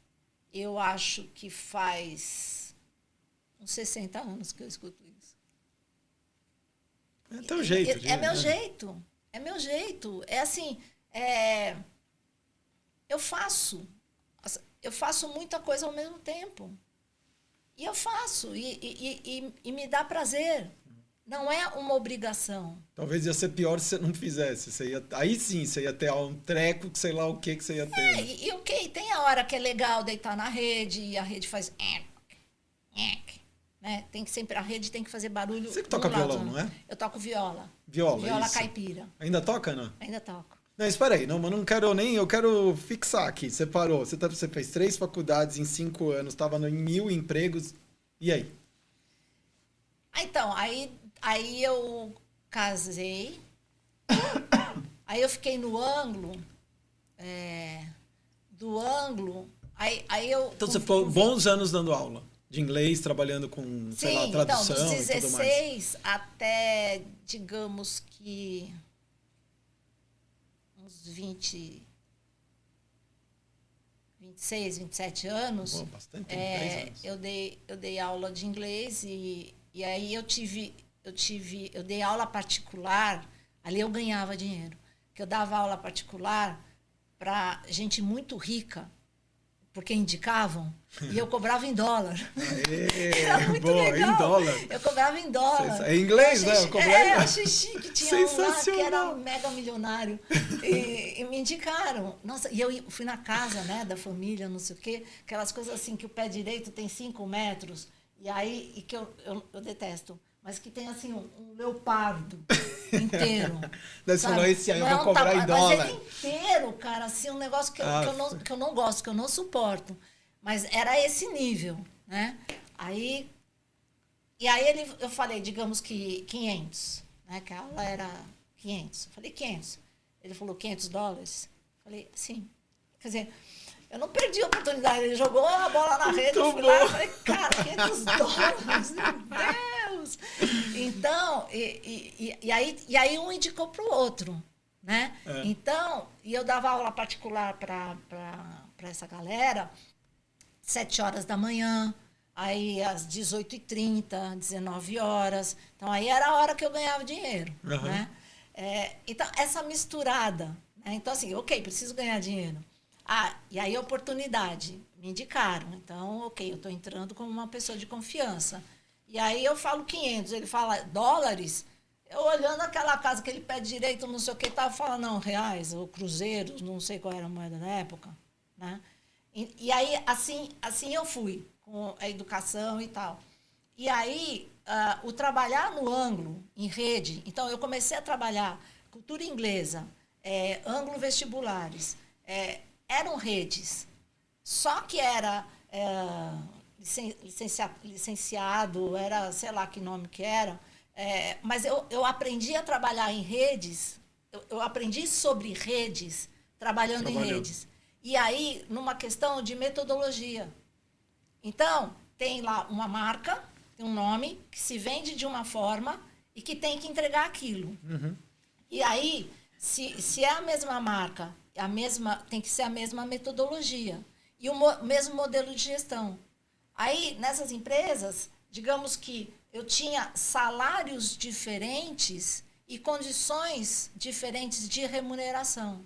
Eu acho que faz uns 60 anos que eu escuto isso. É teu jeito. É meu jeito. É meu jeito. É assim, eu faço muita coisa ao mesmo tempo. E eu faço. E me dá prazer. Não é uma obrigação. Talvez ia ser pior se você não fizesse. Aí sim, você ia ter um treco, que sei lá o que você ia ter. Né? E ok, tem a hora que é legal deitar na rede e a rede faz... né? Tem que sempre, a rede tem que fazer barulho. Você que toca violão, não é? Eu toco viola. Viola, isso. Caipira. Ainda toca, não? Ainda toco. Não, espera aí, não, mas não quero nem... Eu quero fixar aqui. Você parou, você fez 3 faculdades em 5 anos, estava em 1000 empregos. E aí? Então, aí eu casei. Aí eu fiquei no ângulo. Do ângulo. Aí eu... Então você ficou bons anos dando aula de inglês, trabalhando com, sei lá, tradução então, dos e tudo mais. 16 até, digamos que... uns 26, 27 anos. Pô, bastante tempo, 10 anos. Eu dei aula de inglês e aí eu dei aula particular, ali eu ganhava dinheiro. Que eu dava aula particular para gente muito rica, porque indicavam, e eu cobrava em dólar. Aê, Era muito boa, legal. em dólar. Eu cobrava em dólar. É inglês, né? Eu achei chique. Tinha um lá que era Sensacional. mega milionário. E me indicaram. Nossa, e eu fui na casa, né, da família, não sei o quê. Aquelas coisas assim que o pé direito tem 5 metros. E aí, que eu detesto. Mas que tem assim um leopardo inteiro. Daí você falou, esse aí eu Não vou cobrar em dólar. Mas ele inteiro, cara, assim, um negócio que eu não gosto, que eu não suporto. Mas era esse nível, né? E aí eu falei, digamos que 500, né? Que a aula era 500. Eu falei, 500. Ele falou, $500? Eu falei, sim. Quer dizer, eu não perdi a oportunidade. Ele jogou a bola na rede, eu fui lá e falei, cara, $500, meu Deus! Então, e aí um indicou para o outro, né? Então, e eu dava aula particular para essa galera, 7 horas da manhã, aí às 18h30, 19 horas. Então, aí era a hora que eu ganhava dinheiro, né? Então, essa misturada, né? Então, assim, ok, preciso ganhar dinheiro. E aí a oportunidade, me indicaram. Então, ok, eu estou entrando como uma pessoa de confiança. E aí eu falo 500, ele fala dólares. Eu olhando aquela casa, aquele pé direito, não sei o que, estava falando, não, reais, ou cruzeiros, não sei qual era a moeda na época, né? E aí, assim eu fui, com a educação e tal. E aí, o trabalhar no ângulo, em rede, então eu comecei a trabalhar cultura inglesa, ângulo vestibulares, eram redes, só que era licenciado, era, sei lá que nome que era, mas eu aprendi a trabalhar em redes, eu aprendi sobre redes, trabalhando em redes. E aí, numa questão de metodologia. Então, tem lá uma marca, tem um nome, que se vende de uma forma e que tem que entregar aquilo. Uhum. E aí, se é a mesma marca, tem que ser a mesma metodologia e o mesmo modelo de gestão. Aí, nessas empresas, digamos que eu tinha salários diferentes e condições diferentes de remuneração.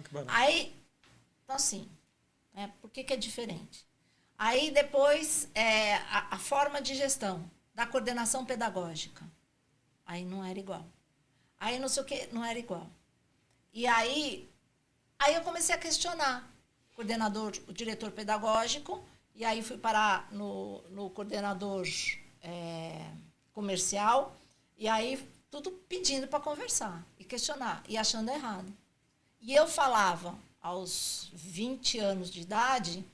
Que barato. Aí, então assim, né, por que é diferente? Aí, depois, a forma de gestão da coordenação pedagógica. Aí não era igual. Aí não sei o que, não era igual. E aí eu comecei a questionar o diretor pedagógico, e aí fui parar no coordenador comercial, e aí tudo pedindo para conversar e questionar, e achando errado. E eu falava, aos 20 anos de idade,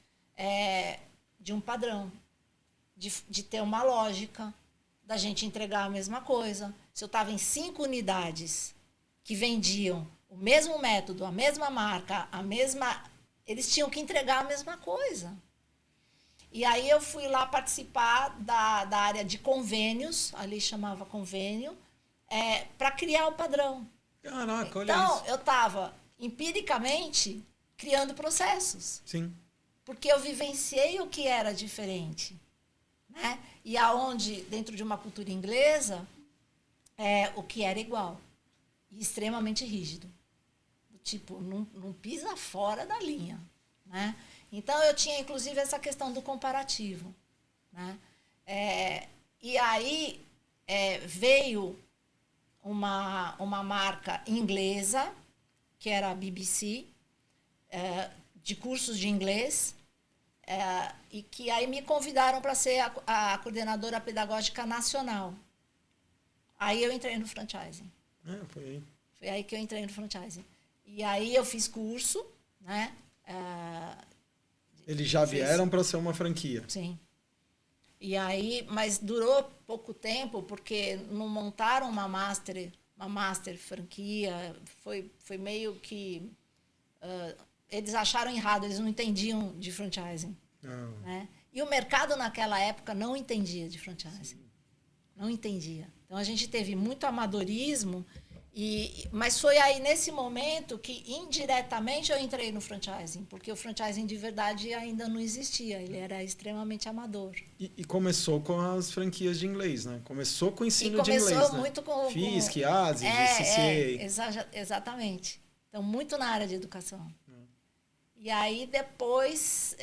de um padrão, de ter uma lógica, da gente entregar a mesma coisa. Se eu estava em 5 unidades que vendiam o mesmo método, a mesma marca, eles tinham que entregar a mesma coisa. E aí eu fui lá participar da área de convênios, ali chamava convênio, para criar o padrão. Caraca, olha então, isso. eu estava empiricamente criando processos. Sim. Porque eu vivenciei o que era diferente. Né? E aonde, dentro de uma cultura inglesa, o que era igual. E extremamente rígido. Tipo, não pisa fora da linha. Né? Então, eu tinha, inclusive, essa questão do comparativo. Né? E aí veio uma marca inglesa, que era a BBC, de cursos de inglês, e que aí me convidaram para ser a coordenadora pedagógica nacional. Aí eu entrei no franchising. Foi aí. Foi aí que eu entrei no franchising. E aí eu fiz curso, né? Eles já vieram para ser uma franquia. Sim. E aí, mas durou pouco tempo, porque não montaram uma master franquia. Foi meio que... eles acharam errado, eles não entendiam de franchising. Né? E o mercado naquela época não entendia de franchising. Sim. Não entendia. Então, a gente teve muito amadorismo, mas foi aí, nesse momento, que indiretamente eu entrei no franchising, porque o franchising de verdade ainda não existia, ele era extremamente amador. E começou com as franquias de inglês, né? Começou com o ensino de inglês, né? Começou muito com... FISC, ASIS, CCA. Exatamente. Então, muito na área de educação. E aí, depois...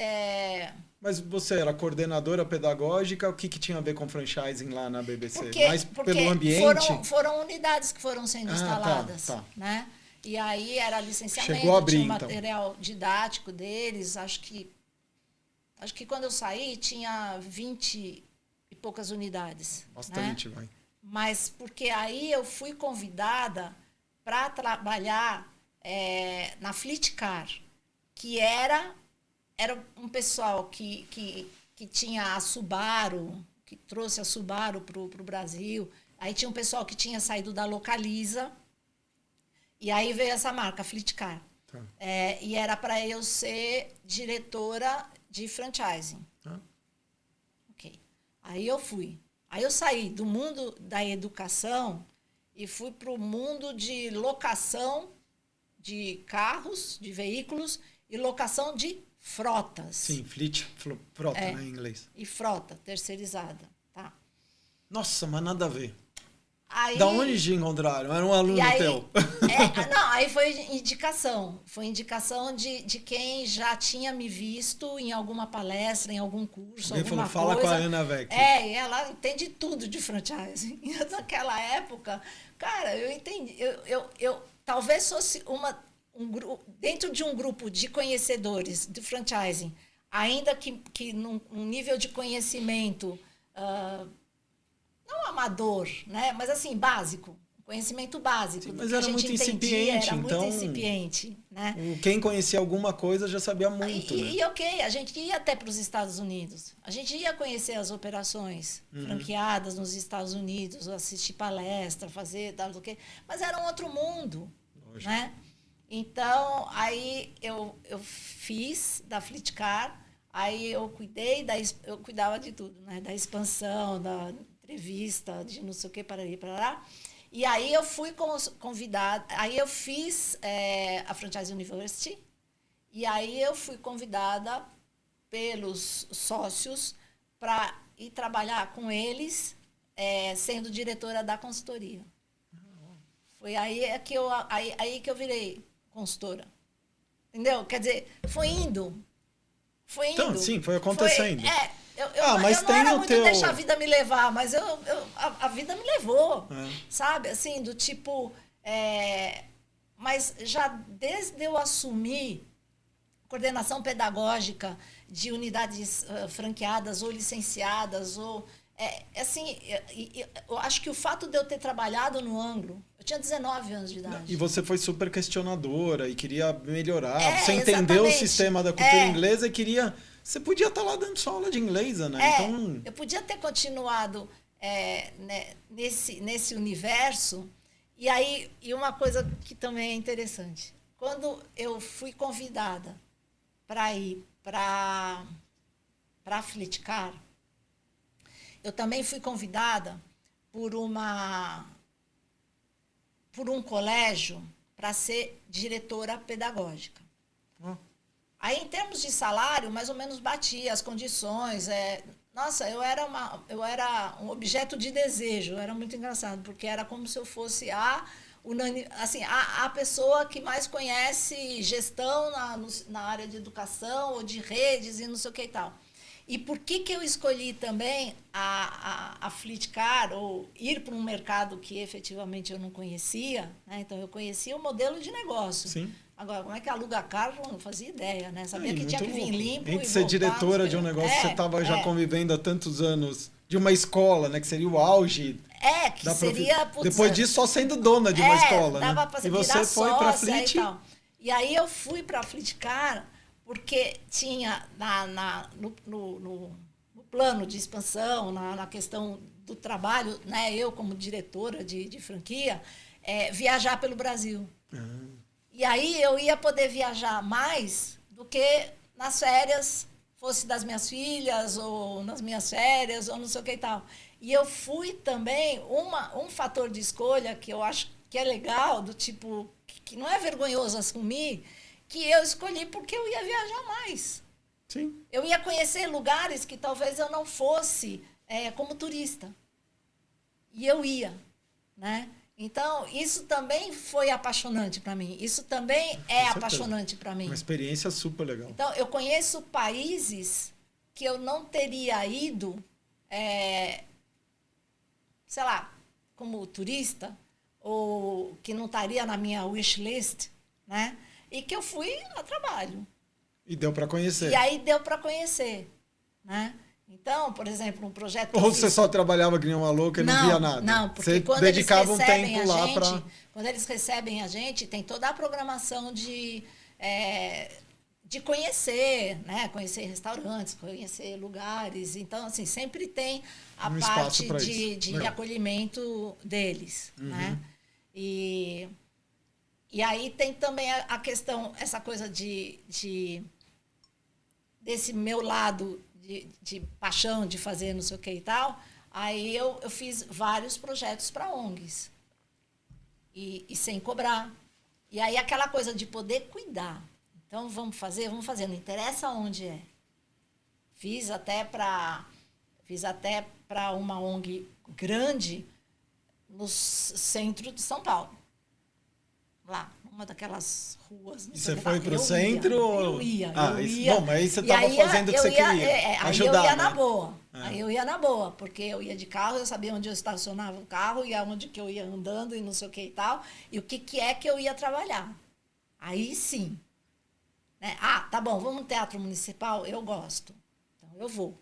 Mas você era coordenadora pedagógica, o que tinha a ver com franchising lá na BBC? Mais porque pelo ambiente? Foram unidades que foram sendo instaladas. Tá. Né? E aí era licenciamento, chegou a abrir, tinha material didático deles. Acho que quando eu saí tinha 20 e poucas unidades. Bastante, né? vai. Mas porque aí eu fui convidada para trabalhar na Flitcar, que era um pessoal que tinha a Subaru, que trouxe a Subaru para o Brasil. Aí tinha um pessoal que tinha saído da Localiza. E aí veio essa marca, Flitcar. Tá. E era para eu ser diretora de franchising. Ok. Aí eu fui. Aí eu saí do mundo da educação e fui para o mundo de locação de carros, de veículos, e locação de frotas. Sim, frota, né, em inglês. E frota, terceirizada. Tá? Nossa, mas nada a ver. Aí, da onde te encontraram? Era um aluno teu? Aí foi indicação. Foi indicação de quem já tinha me visto em alguma palestra, em algum curso, alguém alguma falou, fala com a Ana Weck. E ela entende tudo de franchising. E naquela época, cara, eu entendi. Eu talvez fosse dentro de um grupo de conhecedores do franchising, ainda que num nível de conhecimento não amador, né? Mas assim, básico, conhecimento básico. Sim, mas era muito incipiente, então... muito incipiente, né? Quem conhecia alguma coisa já sabia muito, né? E ok, a gente ia até para os Estados Unidos. A gente ia conhecer as operações franqueadas nos Estados Unidos, assistir palestra, fazer tal, o quê. Mas era um outro mundo, lógico, né? Então, aí eu fiz da Flitcar, aí eu cuidava de tudo, né? Da expansão, da entrevista, de não sei o que, parará. E aí eu fui convidada, aí eu fiz a Franchise University, e aí eu fui convidada pelos sócios para ir trabalhar com eles, sendo diretora da consultoria. Foi aí que eu virei consultora. Entendeu? Quer dizer, foi indo. Então, sim, foi acontecendo. Mas eu não era muito deixar a vida me levar, mas a vida me levou. Sabe? Assim, do tipo... mas já desde eu assumir coordenação pedagógica de unidades franqueadas ou licenciadas, ou... eu acho que o fato de eu ter trabalhado no Anglo, eu tinha 19 anos de idade. E você foi super questionadora e queria melhorar. Você entendeu o sistema da cultura inglesa e queria... Você podia estar lá dando sua aula de inglês, né? Então... Eu podia ter continuado nesse universo E aí, e uma coisa que também é interessante. Quando eu fui convidada para ir para a Flitcar, eu também fui convidada por um colégio para ser diretora pedagógica. Aí, em termos de salário, mais ou menos batia as condições. Nossa, eu era um objeto de desejo. Era muito engraçado, porque era como se eu fosse a pessoa que mais conhece gestão na área de educação ou de redes e não sei o que e tal. E por que eu escolhi também a Flitcar, ou ir para um mercado que efetivamente eu não conhecia, né? Então, eu conhecia o modelo de negócio. Sim. Agora, como é que aluga carro, eu não fazia ideia, né? Sabia que tinha que vir limpo Entre e ser voltar, diretora de um negócio que você estava já convivendo há tantos anos, de uma escola, né? Que seria o auge. Que seria... Depois disso, só sendo dona de uma escola, dava né? Pra e você foi para a Flit. E aí eu fui para a Flitcar porque tinha no plano de expansão, na questão do trabalho, né? Eu, como diretora de franquia, viajar pelo Brasil. E aí eu ia poder viajar mais do que nas férias, fosse das minhas filhas, ou nas minhas férias, ou não sei o que e tal. E eu fui também um fator de escolha que eu acho que é legal, do tipo, que não é vergonhoso assumir, que eu escolhi porque eu ia viajar mais. Sim. Eu ia conhecer lugares que talvez eu não fosse como turista. E eu ia, né? Então, isso também foi apaixonante para mim. Isso também é apaixonante para mim. Uma experiência super legal. Então, eu conheço países que eu não teria ido, sei lá, como turista, ou que não estaria na minha wish list, né? E que eu fui a trabalho. E deu para conhecer. E aí deu para conhecer, né? Então, por exemplo, um projeto... Ou você só trabalhava que nem uma louca e não via nada? Não, porque você quando dedicava eles recebem um tempo lá para... Quando eles recebem a gente, tem toda a programação de conhecer, né? Conhecer restaurantes, conhecer lugares. Então, assim, sempre tem a parte de acolhimento deles, né? E aí tem também a questão, essa coisa desse meu lado de paixão de fazer não sei o que e tal. Aí eu fiz vários projetos para ONGs. E sem cobrar. E aí aquela coisa de poder cuidar. Então, vamos fazer, não interessa onde é. Fiz até para uma ONG grande no centro de São Paulo. Lá, uma daquelas ruas. E você foi para o centro? Eu ia. Bom, mas aí você estava fazendo o que você queria. Ajudar, aí eu ia na boa. Aí eu ia na boa, porque eu ia de carro, eu sabia onde eu estacionava o carro, e aonde que eu ia andando e não sei o que e tal, e o que é que eu ia trabalhar. Aí sim. Né? Tá bom, vamos no Teatro Municipal? Eu gosto. Então eu vou.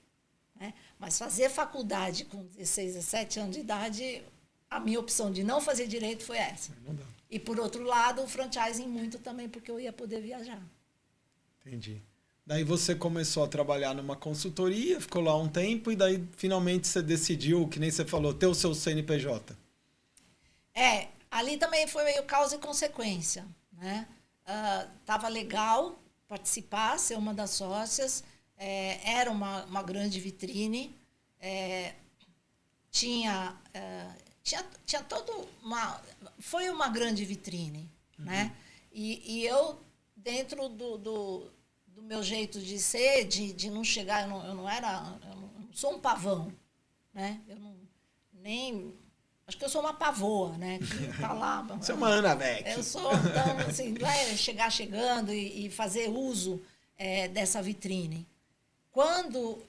Né? Mas fazer faculdade com 16, 17 anos de idade, a minha opção de não fazer direito foi essa. Não dá. E, por outro lado, o franchising muito também, porque eu ia poder viajar. Entendi. Daí você começou a trabalhar numa consultoria, ficou lá um tempo, e daí finalmente você decidiu, que nem você falou, ter o seu CNPJ. Ali também foi meio causa e consequência. Né? Tava legal participar, ser uma das sócias. Era uma grande vitrine. Tinha todo foi uma grande vitrine, né? E eu, dentro do meu jeito de ser, de não chegar, eu não sou um pavão, né? Acho que eu sou uma pavoa, né? Que tá lá. Você é uma Ana Beck. Eu sou, então, assim, não é chegar chegando e fazer uso dessa vitrine. Quando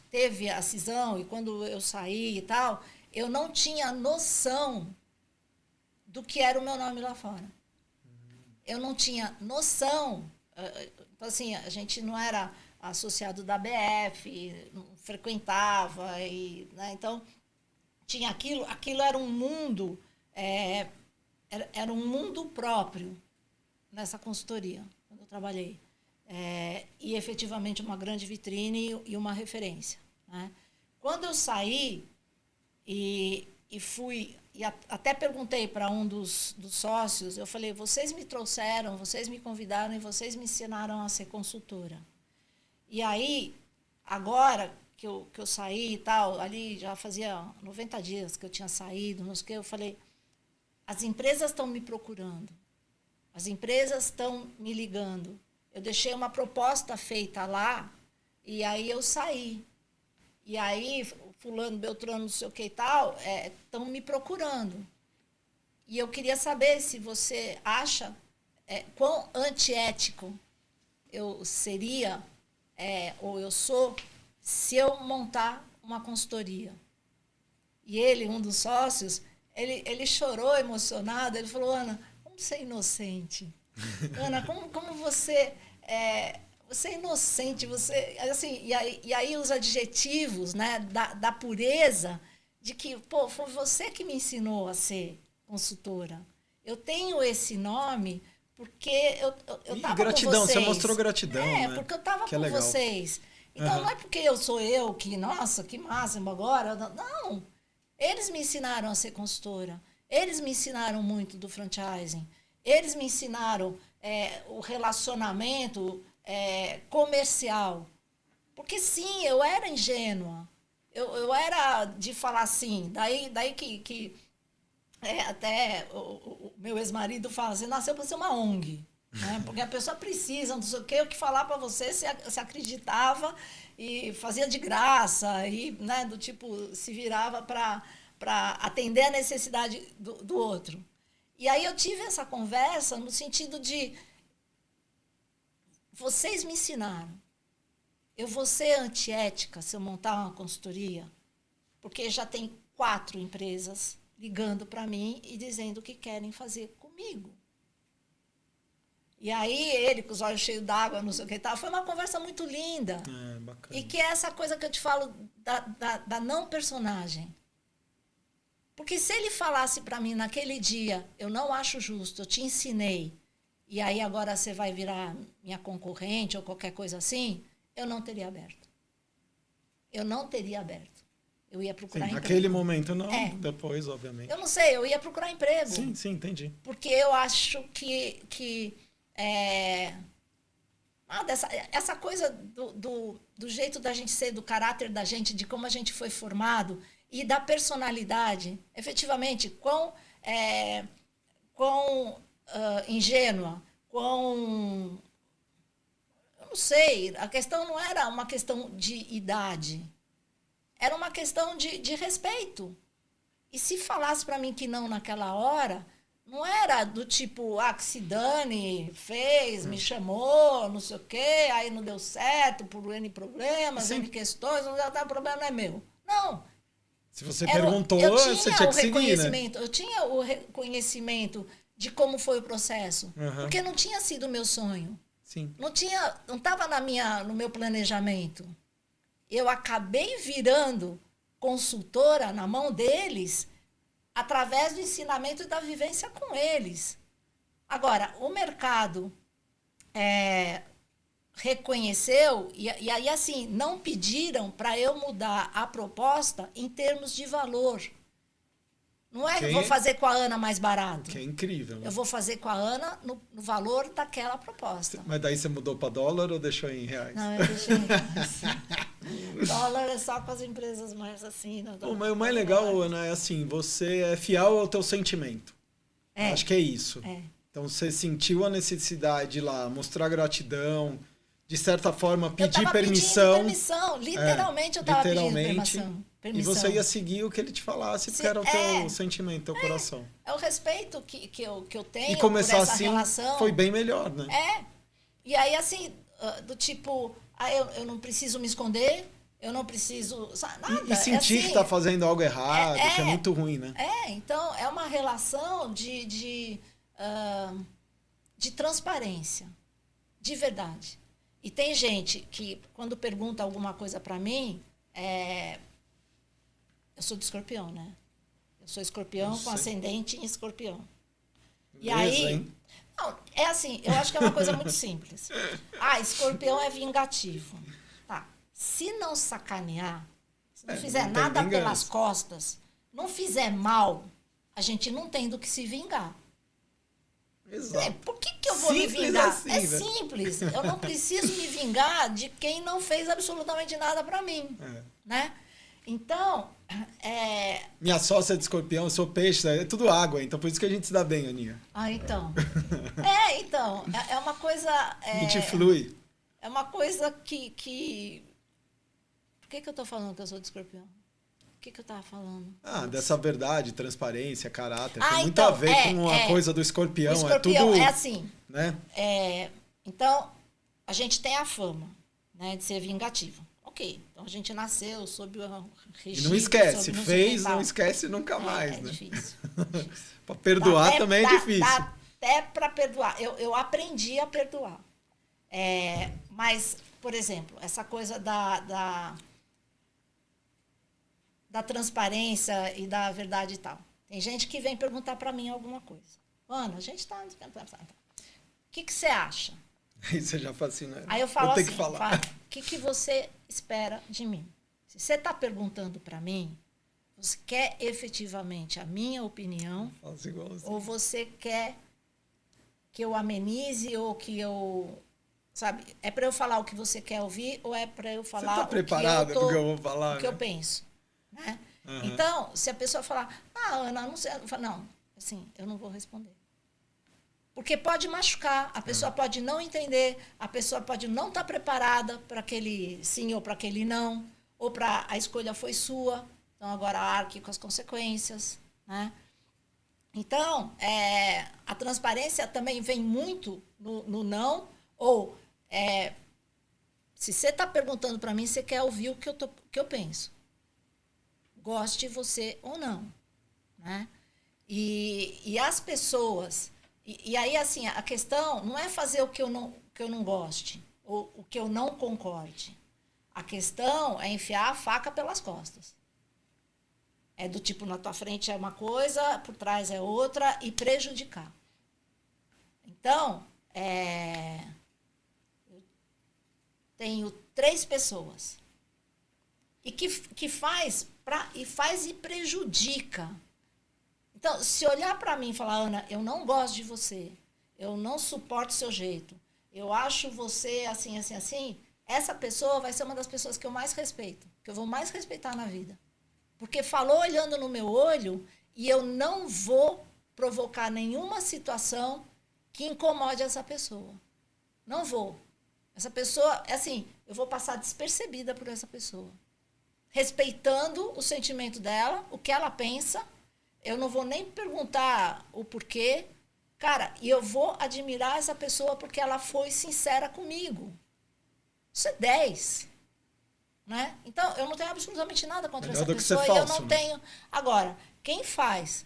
teve a cisão e quando eu saí e tal, eu não tinha noção do que era o meu nome lá fora. Eu não tinha noção. Então, assim, a gente não era associado da BF, não frequentava. Né? Então, tinha aquilo era um mundo, era um mundo próprio nessa consultoria, quando eu trabalhei. E, efetivamente, uma grande vitrine e uma referência. Né? Quando eu saí, e fui... E até perguntei para um dos sócios, eu falei, vocês me trouxeram, vocês me convidaram e vocês me ensinaram a ser consultora. E aí, agora que eu saí e tal, ali já fazia 90 dias que eu tinha saído, não sei o quê, eu falei, as empresas estão me procurando, as empresas estão me ligando. Eu deixei uma proposta feita lá e aí eu saí. E aí, fulano, beltrano, não sei o que e tal, estão me procurando. E eu queria saber se você acha quão antiético eu seria, ou eu sou, se eu montar uma consultoria. E ele, um dos sócios, ele chorou emocionado, ele falou, Ana, como você é inocente? Ana, como você... você é inocente, você... Assim, e aí os adjetivos, né, da pureza, de que, pô, foi você que me ensinou a ser consultora. Eu tenho esse nome porque eu estava com gratidão, vocês. você mostrou gratidão, né? Porque eu estava com legal. vocês. Então, não é porque eu sou eu que, nossa, que máximo agora. Não. Eles me ensinaram a ser consultora. Eles me ensinaram muito do franchising. Eles me ensinaram o relacionamento comercial. Porque, sim, eu era ingênua. Eu era de falar assim. Daí que até o meu ex-marido fala assim, nasceu para ser uma ONG. Né? Porque a pessoa precisa, não sei o que falar para você, se acreditava e fazia de graça, e, né, do tipo, se virava para atender a necessidade do outro. E aí eu tive essa conversa no sentido de vocês me ensinaram. Eu vou ser antiética se eu montar uma consultoria, porque já tem 4 empresas ligando para mim e dizendo que querem fazer comigo. E aí ele, com os olhos cheios d'água, não sei o que tal, foi uma conversa muito linda. Bacana. E que é essa coisa que eu te falo da não personagem. Porque se ele falasse para mim naquele dia, eu não acho justo, eu te ensinei, e aí agora você vai virar minha concorrente ou qualquer coisa assim, eu não teria aberto. Eu não teria aberto. Eu ia procurar emprego. Naquele momento não, depois, obviamente. Eu não sei, eu ia procurar emprego. Sim, entendi. Porque eu acho que essa coisa do jeito da gente ser, do caráter da gente, de como a gente foi formado e da personalidade, efetivamente, quão ingênua, quão... Eu não sei, a questão não era uma questão de idade, era uma questão de respeito. E se falasse para mim que não naquela hora, não era do tipo, que se dane, fez, me chamou, não sei o quê, aí não deu certo, por N problemas, N questões, o problema não é meu. Não. Se você perguntou, você tinha que seguir, né? Eu tinha o reconhecimento de como foi o processo, porque não tinha sido o meu sonho. Sim. Não estava no meu planejamento. Eu acabei virando consultora na mão deles através do ensinamento e da vivência com eles. Agora, o mercado reconheceu, e aí, assim, não pediram para eu mudar a proposta em termos de valor. Não é que eu vou fazer com a Ana mais barato. Que é incrível. Né? Eu vou fazer com a Ana no valor daquela proposta. Mas daí você mudou para dólar ou deixou em reais? Não, eu deixei em reais. Dólar é só com as empresas mais assim. Mas o mais legal, Ana, é assim, você é fiel ao teu sentimento. Acho que é isso. Então você sentiu a necessidade lá, mostrar gratidão, de certa forma pedir permissão. Permissão. Literalmente eu estava pedindo permissão. E você ia seguir o que ele te falasse, porque era o teu sentimento, teu coração. É o respeito que eu tenho e começar por essa assim, relação. Foi bem melhor, né? E aí, assim, do tipo, eu não preciso me esconder, eu não preciso... Nada. E sentir assim, que está fazendo algo errado, que é muito ruim, né? Então, é uma relação de transparência, de verdade. E tem gente que, quando pergunta alguma coisa para mim, eu sou de Escorpião, né? Eu sou escorpião com ascendente em Escorpião. E aí... Hein? Não, é assim, eu acho que é uma coisa muito simples. Escorpião é vingativo. Tá. Se não sacanear, se não fizer não nada tem pelas costas, não fizer mal, a gente não tem do que se vingar. Exato. Por que eu vou me vingar? Assim, é simples. Eu não preciso me vingar de quem não fez absolutamente nada para mim. Né? Então, minha sócia é de escorpião, eu sou peixe, é tudo água, então por isso que a gente se dá bem, Aninha. Então. É uma coisa... A gente flui. É uma coisa que... Por que eu tô falando que eu sou de escorpião? O que eu tava falando? Dessa verdade, transparência, caráter. Tem muito então, a ver com a coisa do escorpião. O escorpião é tudo... é assim. Né? Então, a gente tem a fama, né, de ser vingativo. Ok, então a gente nasceu sob o regime... E não esquece, fez, não esquece nunca mais. É né? difícil. Para perdoar também é difícil. Dá até para perdoar. Eu aprendi a perdoar. Mas, por exemplo, essa coisa da transparência e da verdade e tal. Tem gente que vem perguntar para mim alguma coisa. Ana, a gente está... O que você acha? Aí você já fala assim, né? Aí eu falo Vou ter assim, que falar. O que você espera de mim? Se você está perguntando para mim, você quer efetivamente a minha opinião? Ou você quer que eu amenize ou que eu... Sabe? É para eu falar o que você quer ouvir ou é para eu falar você tá preparada porque eu vou falar, o que eu penso? Né? Então, se a pessoa falar, Ana, não sei, eu falo, não, assim, eu não vou responder. Porque pode machucar, a pessoa pode não entender, a pessoa pode não estar preparada para aquele sim ou para aquele não, ou para a escolha foi sua, então agora arque com as consequências. Né? Então, a transparência também vem muito no não, ou se você está perguntando para mim, você quer ouvir o que eu penso. Goste você ou não. Né? E as pessoas... E aí, assim, a questão não é fazer o que eu não goste, ou o que eu não concorde. A questão é enfiar a faca pelas costas. É do tipo, na tua frente é uma coisa, por trás é outra, e prejudicar. Então, eu tenho 3 pessoas. E que faz e prejudica. Então, se olhar para mim e falar, Ana, eu não gosto de você, eu não suporto o seu jeito, eu acho você assim, assim, assim, essa pessoa vai ser uma das pessoas que eu mais respeito, que eu vou mais respeitar na vida. Porque falou olhando no meu olho e eu não vou provocar nenhuma situação que incomode essa pessoa. Não vou. Essa pessoa, assim, eu vou passar despercebida por essa pessoa. Respeitando o sentimento dela, o que ela pensa. Eu não vou nem perguntar o porquê. Cara, e eu vou admirar essa pessoa porque ela foi sincera comigo. Isso é 10. Né? Então, eu não tenho absolutamente nada contra essa pessoa e eu não tenho... Agora, quem faz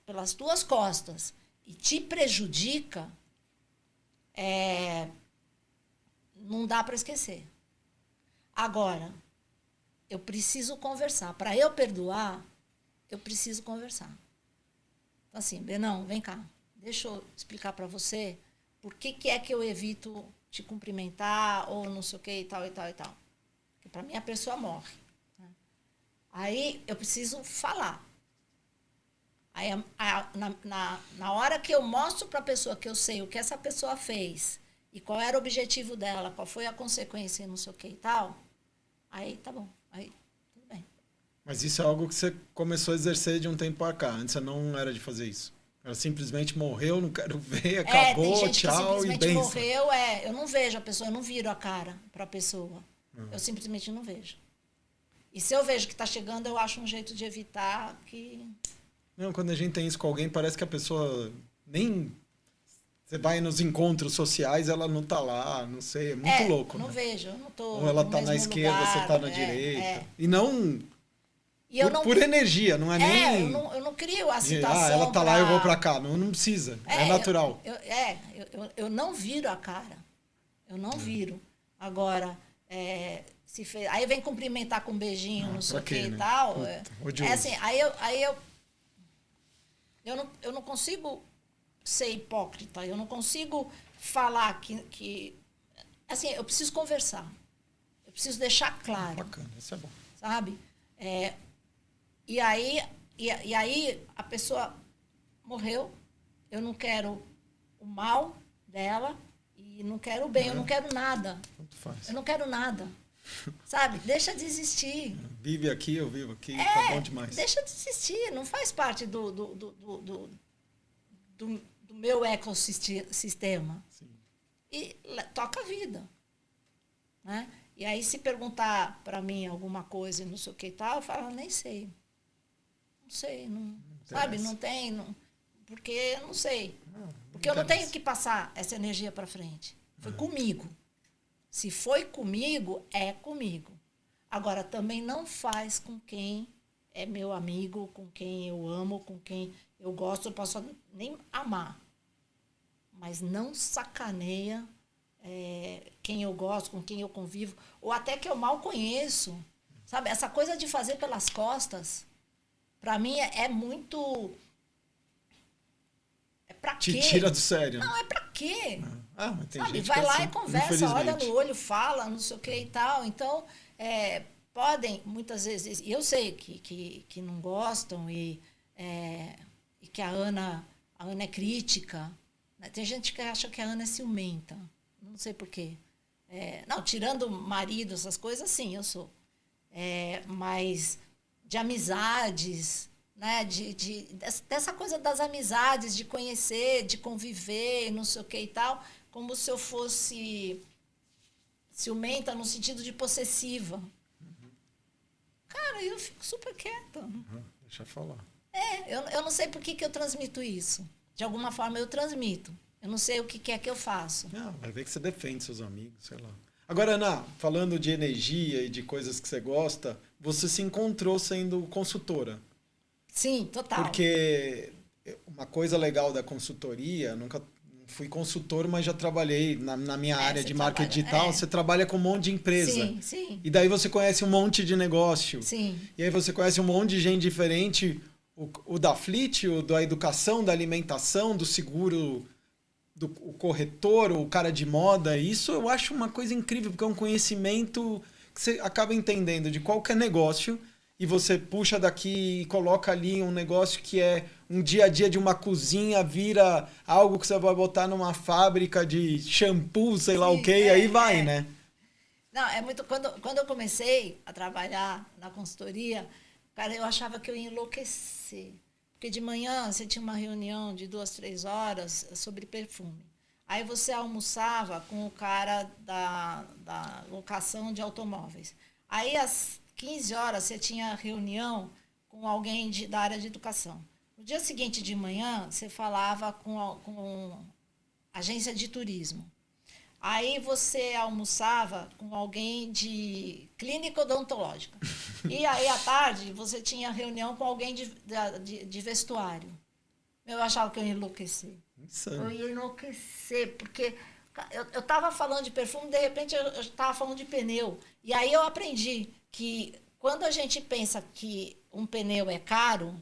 pelas tuas costas e te prejudica, não dá para esquecer. Agora, eu preciso conversar. Para eu perdoar, eu preciso conversar. Então, assim, Benão, vem cá. Deixa eu explicar para você por que é que eu evito te cumprimentar ou não sei o que e tal, e tal, e tal. Porque para mim a pessoa morre. Né? Aí eu preciso falar. Aí, na hora que eu mostro para a pessoa que eu sei o que essa pessoa fez e qual era o objetivo dela, qual foi a consequência e não sei o que e tal, aí tá bom. Aí tudo bem. Mas isso é algo que você começou a exercer de um tempo para cá. Antes você não era de fazer isso. Ela simplesmente morreu, não quero ver, acabou, tem gente tchau que simplesmente e benção. morreu, eu não vejo a pessoa, eu não viro a cara para a pessoa. Eu simplesmente não vejo. E se eu vejo que está chegando, eu acho um jeito de evitar que... Não, quando a gente tem isso com alguém, parece que a pessoa nem... Você vai nos encontros sociais, ela não tá lá, não sei, é muito louco. Não né? vejo, eu não tô. Ou ela tá na esquerda, lugar, você tá na direita. E não... Por energia, não é nem... Eu não crio a situação. Ela tá lá, eu vou pra cá. Não precisa. É natural. Eu não viro a cara. Eu não viro. Agora, se fez, aí vem cumprimentar com um beijinho, não sei o que e tal. Puta, assim, eu não consigo ser hipócrita. Eu não consigo falar que assim, eu preciso conversar. Eu preciso deixar claro. Bacana, isso é bom. Sabe? E aí E aí a pessoa morreu, eu não quero o mal dela e não quero o bem, eu não quero nada. Tanto faz. Eu não quero nada. Sabe? Deixa de existir. Vive aqui, eu vivo aqui, tá bom demais. Deixa de existir, não faz parte do meu ecossistema. Sim. E toca a vida. Né? E aí, se perguntar para mim alguma coisa e não sei o que e tal, eu falo, nem sei. Não sei, não, sabe? Não tem, porque eu não sei. Porque eu não tenho que passar essa energia para frente. Foi comigo. Se foi comigo, é comigo. Agora, também não faz com quem é meu amigo, com quem eu amo, com quem eu gosto, eu posso nem amar. Mas não sacaneia quem eu gosto, com quem eu convivo, ou até que eu mal conheço. Sabe? Essa coisa de fazer pelas costas, para mim é muito... É pra quê? Te tira do sério. Não, é pra quê? Mas tem sabe? gente Vai que é lá assim, e conversa, olha no infelizmente. olho, fala, não sei o que e tal. Então, podem, muitas vezes... E eu sei que não gostam e que a Ana é crítica. Né? Tem gente que acha que a Ana é ciumenta. Não sei por quê. Não, tirando marido, essas coisas, sim, eu sou. Mas de amizades, né? Dessa coisa das amizades, de conhecer, de conviver, não sei o que e tal, como se eu fosse ciumenta no sentido de possessiva. Cara, eu fico super quieta. Deixa eu falar. Eu não sei por que eu transmito isso. De alguma forma eu transmito. Eu não sei o que é que eu faço. Vai ver que você defende seus amigos, sei lá. Agora, Ana, falando de energia e de coisas que você gosta, você se encontrou sendo consultora. Sim, total. Porque uma coisa legal da consultoria, nunca fui consultor, mas já trabalhei na minha área de marketing digital. Você trabalha com um monte de empresa. Sim, sim. E daí você conhece um monte de negócio. Sim. E aí você conhece um monte de gente diferente. O da Fleet, o da educação, da alimentação, do seguro, o corretor, o cara de moda. Isso eu acho uma coisa incrível, porque é um conhecimento que você acaba entendendo de qualquer negócio e você puxa daqui e coloca ali um negócio que é um dia a dia de uma cozinha, vira algo que você vai botar numa fábrica de shampoo, sei lá o quê, e aí vai, né? Não, é muito... Quando eu comecei a trabalhar na consultoria, cara, eu achava que eu ia enlouquecer. Porque de manhã você tinha uma reunião de 2, 3 horas sobre perfume. Aí você almoçava com o cara da locação de automóveis. Aí às 15 horas você tinha reunião com alguém da área de educação. No dia seguinte de manhã, você falava com agência de turismo. Aí você almoçava com alguém de clínica odontológica. E aí, à tarde, você tinha reunião com alguém de vestuário. Eu achava que eu ia enlouquecer. Insano. Eu ia enlouquecer, porque eu estava falando de perfume, de repente eu estava falando de pneu. E aí eu aprendi que quando a gente pensa que um pneu é caro,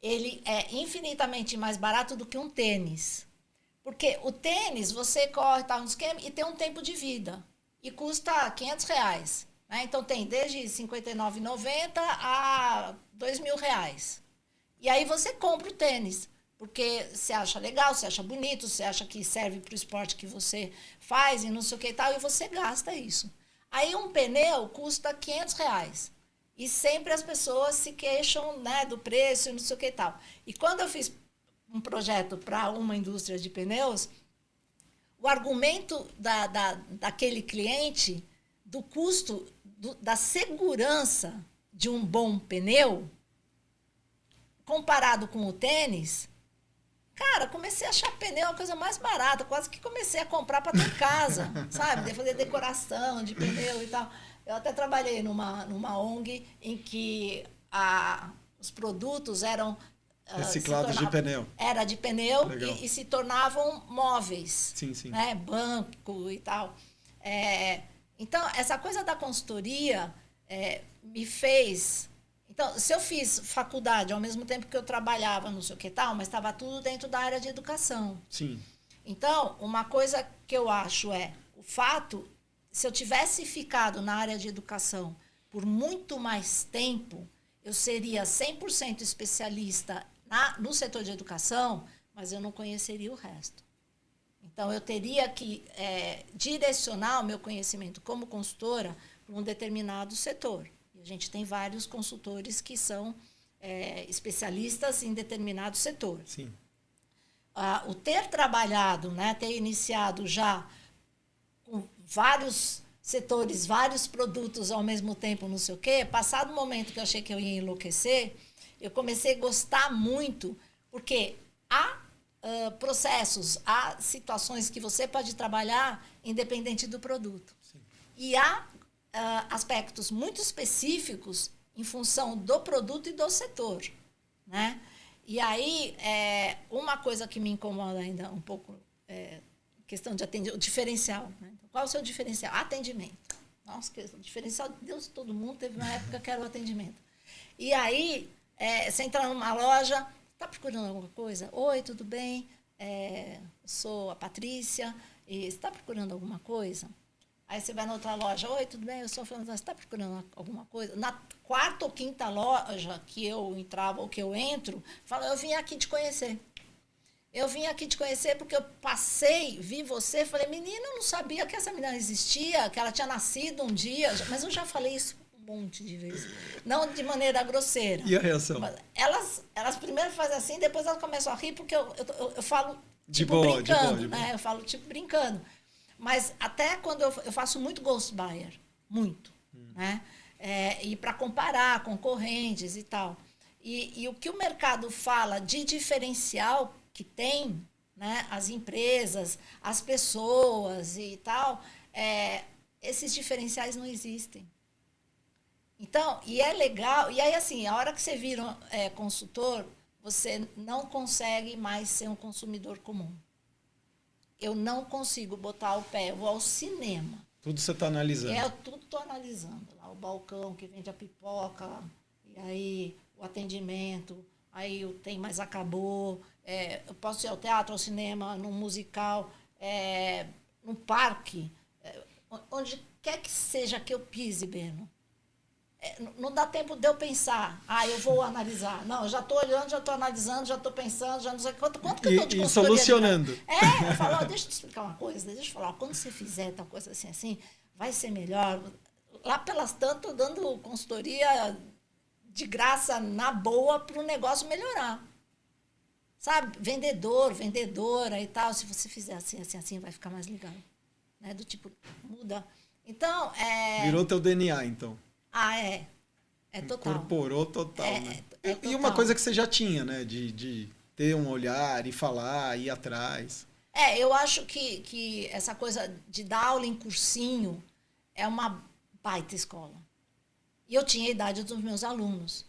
ele é infinitamente mais barato do que um tênis. Porque o tênis, você corre, tá no esquema, e tem um tempo de vida. E custa R$500. Né? Então, tem desde R$ 59,90 a R$2.000. E aí você compra o tênis. Porque você acha legal, você acha bonito, você acha que serve para o esporte que você faz e não sei o que e tal, e você gasta isso. Aí um pneu custa R$500. E sempre as pessoas se queixam, né, do preço e não sei o que e tal. E quando eu fiz um projeto para uma indústria de pneus, o argumento daquele cliente, do custo, da segurança de um bom pneu, comparado com o tênis, cara, comecei a achar pneu a coisa mais barata, quase que comecei a comprar para ter casa, sabe? De fazer decoração de pneu e tal. Eu até trabalhei numa ONG em que os produtos eram... reciclados de pneu. Era de pneu e se tornavam móveis. Sim, sim. Né? Banco e tal. Então, essa coisa da consultoria me fez... Então, se eu fiz faculdade ao mesmo tempo que eu trabalhava, não sei o que tal, mas estava tudo dentro da área de educação. Sim. Então, uma coisa que eu acho o fato, se eu tivesse ficado na área de educação por muito mais tempo, eu seria 100% especialista no setor de educação, mas eu não conheceria o resto. Então, eu teria que direcionar o meu conhecimento como consultora para um determinado setor. E a gente tem vários consultores que são especialistas em determinado setor. Sim. O ter trabalhado, né, ter iniciado já com vários setores, vários produtos ao mesmo tempo, não sei o quê, passado o momento que eu achei que eu ia enlouquecer, eu comecei a gostar muito, porque há processos, há situações que você pode trabalhar independente do produto. Sim. E há aspectos muito específicos em função do produto e do setor, né? E aí, uma coisa que me incomoda ainda um pouco, questão de atendimento, o diferencial. Né? Qual é o seu diferencial? Atendimento. Nossa, o diferencial de Deus, todo mundo teve uma época que era o atendimento. E aí, você entra numa loja, está procurando alguma coisa? Oi, tudo bem? Sou a Patrícia, e você está procurando alguma coisa? Aí você vai na outra loja, oi, tudo bem? Eu sou a Fernanda, você está procurando alguma coisa? Na quarta ou quinta loja que eu entrava ou que eu entro, falo, eu vim aqui te conhecer. Eu vim aqui te conhecer porque eu passei, vi você, falei, menina, eu não sabia que essa menina existia, que ela tinha nascido um dia, mas eu já falei isso um monte de vezes. Não de maneira grosseira. E a reação? Elas primeiro fazem assim, depois elas começam a rir, porque eu falo de boa, brincando, de boa. né? Eu falo tipo brincando. Mas até quando eu faço muito ghost buyer, muito, né? E para comparar concorrentes e tal. E o que o mercado fala de diferencial que tem, né, as empresas, as pessoas e tal, esses diferenciais não existem. Então, e é legal, e aí assim, a hora que você vira consultor, você não consegue mais ser um consumidor comum. Eu não consigo botar o pé, eu vou ao cinema. Tudo você está analisando. Eu tudo estou analisando. Lá, o balcão que vende a pipoca, e aí o atendimento, aí o tem, mas acabou. Eu posso ir ao teatro, ao cinema, num musical, num parque, onde quer que seja que eu pise, Beno. Não dá tempo de eu pensar, eu vou analisar. Não, eu já estou olhando, já estou analisando, já estou pensando, já não sei quanto que eu estou de consultoria. E solucionando. Eu falo, deixa eu te explicar uma coisa, deixa eu falar, quando você fizer tal coisa assim, vai ser melhor. Lá pelas tantas, estou dando consultoria de graça, na boa, para o negócio melhorar. Sabe? Vendedora e tal, se você fizer assim, vai ficar mais legal. Né? Do tipo, muda. Então, Virou teu DNA, então. É total. Incorporou total, né? Total. E uma coisa que você já tinha, né? De ter um olhar e falar, ir atrás. Eu acho que essa coisa de dar aula em cursinho é uma baita escola. E eu tinha a idade dos meus alunos.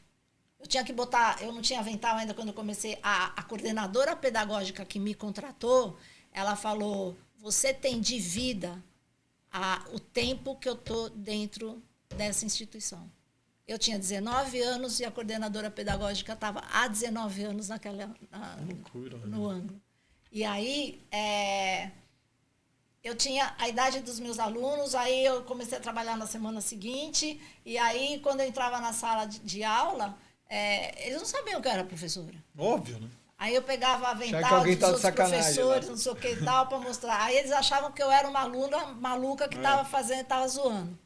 Eu tinha que botar, eu não tinha avental ainda quando eu comecei. A coordenadora pedagógica que me contratou, ela falou, você tem de vida o tempo que eu estou dentro dessa instituição. Eu tinha 19 anos e a coordenadora pedagógica estava há 19 anos loucura, no ângulo. E aí, eu tinha a idade dos meus alunos, aí eu comecei a trabalhar na semana seguinte, e aí, quando eu entrava na sala de aula, eles não sabiam que eu era professora. Óbvio, né? Aí eu pegava avental dos outros professores, lá. Não sei o que e tal, para mostrar. Aí eles achavam que eu era uma aluna maluca que estava zoando.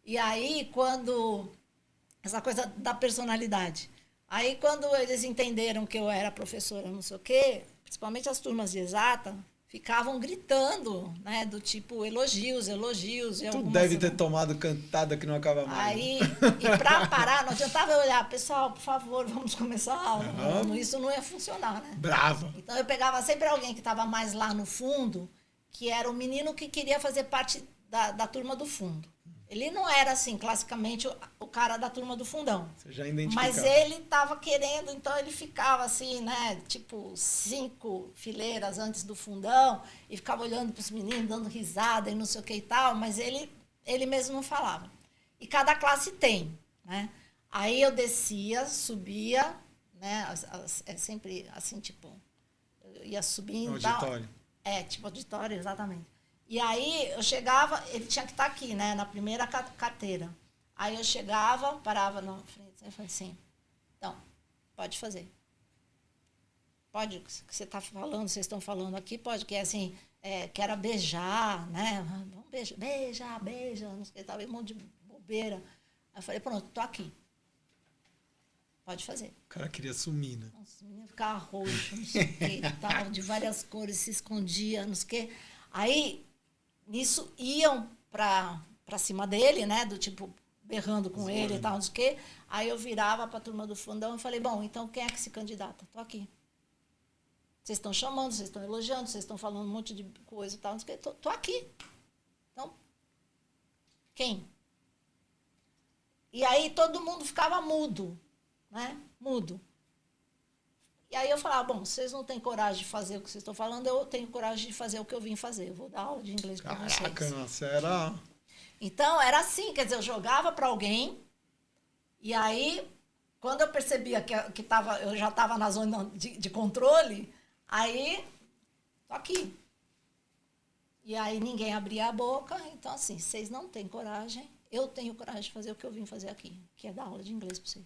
E aí, quando... Essa coisa da personalidade. Aí, quando eles entenderam que eu era professora, não sei o quê, principalmente as turmas de exata, ficavam gritando, né? Do tipo, elogios. Tu deve ter tomado cantada que não acaba mais. Aí, e para parar, não adiantava eu olhar, pessoal, por favor, vamos começar a aula. Não, isso não ia funcionar, né? Brava. Então, eu pegava sempre alguém que estava mais lá no fundo, que era o menino que queria fazer parte da turma do fundo. Ele não era, assim, classicamente o cara da turma do fundão. Você já identificava. Mas ele estava querendo, então ele ficava assim, né? Tipo, 5 fileiras antes do fundão e ficava olhando para os meninos, dando risada e não sei o que e tal, mas ele mesmo não falava. E cada classe tem, né? Aí eu descia, subia, né? É sempre assim, tipo, eu ia subindo. Auditório. Tipo auditório, exatamente. E aí eu chegava, ele tinha que estar aqui, né, na primeira carteira. Aí eu chegava, parava na frente, eu falei assim, Então, pode fazer. Pode, o que você está falando, vocês estão falando aqui, pode, que é assim, que era beijar, né? Vamos beijar, beija, não sei, tava um monte de bobeira. Aí eu falei, pronto, tô aqui. Pode fazer. O cara queria sumir, né? Nossa, o menino ficava roxo, não sei o que, tal, de várias cores, se escondia, não sei o que. Aí, nisso, iam pra cima dele, né? Do tipo, berrando com ele e tal, não sei o que. Aí eu virava pra turma do fundão e falei, bom, então quem é que se candidata? Tô aqui. Vocês estão chamando, vocês estão elogiando, vocês estão falando um monte de coisa e tal, não sei o que. Tô aqui. Então, quem? E aí todo mundo ficava mudo, né? Mudo. E aí eu falava, bom, vocês não têm coragem de fazer o que vocês estão falando, eu tenho coragem de fazer o que eu vim fazer. Eu vou dar aula de inglês para vocês. Caraca, nossa, era... Então, era assim, quer dizer, eu jogava para alguém, e aí, quando eu percebia que eu já estava na zona de controle, aí, tô aqui. E aí ninguém abria a boca, então assim, vocês não têm coragem, eu tenho coragem de fazer o que eu vim fazer aqui, que é dar aula de inglês para vocês.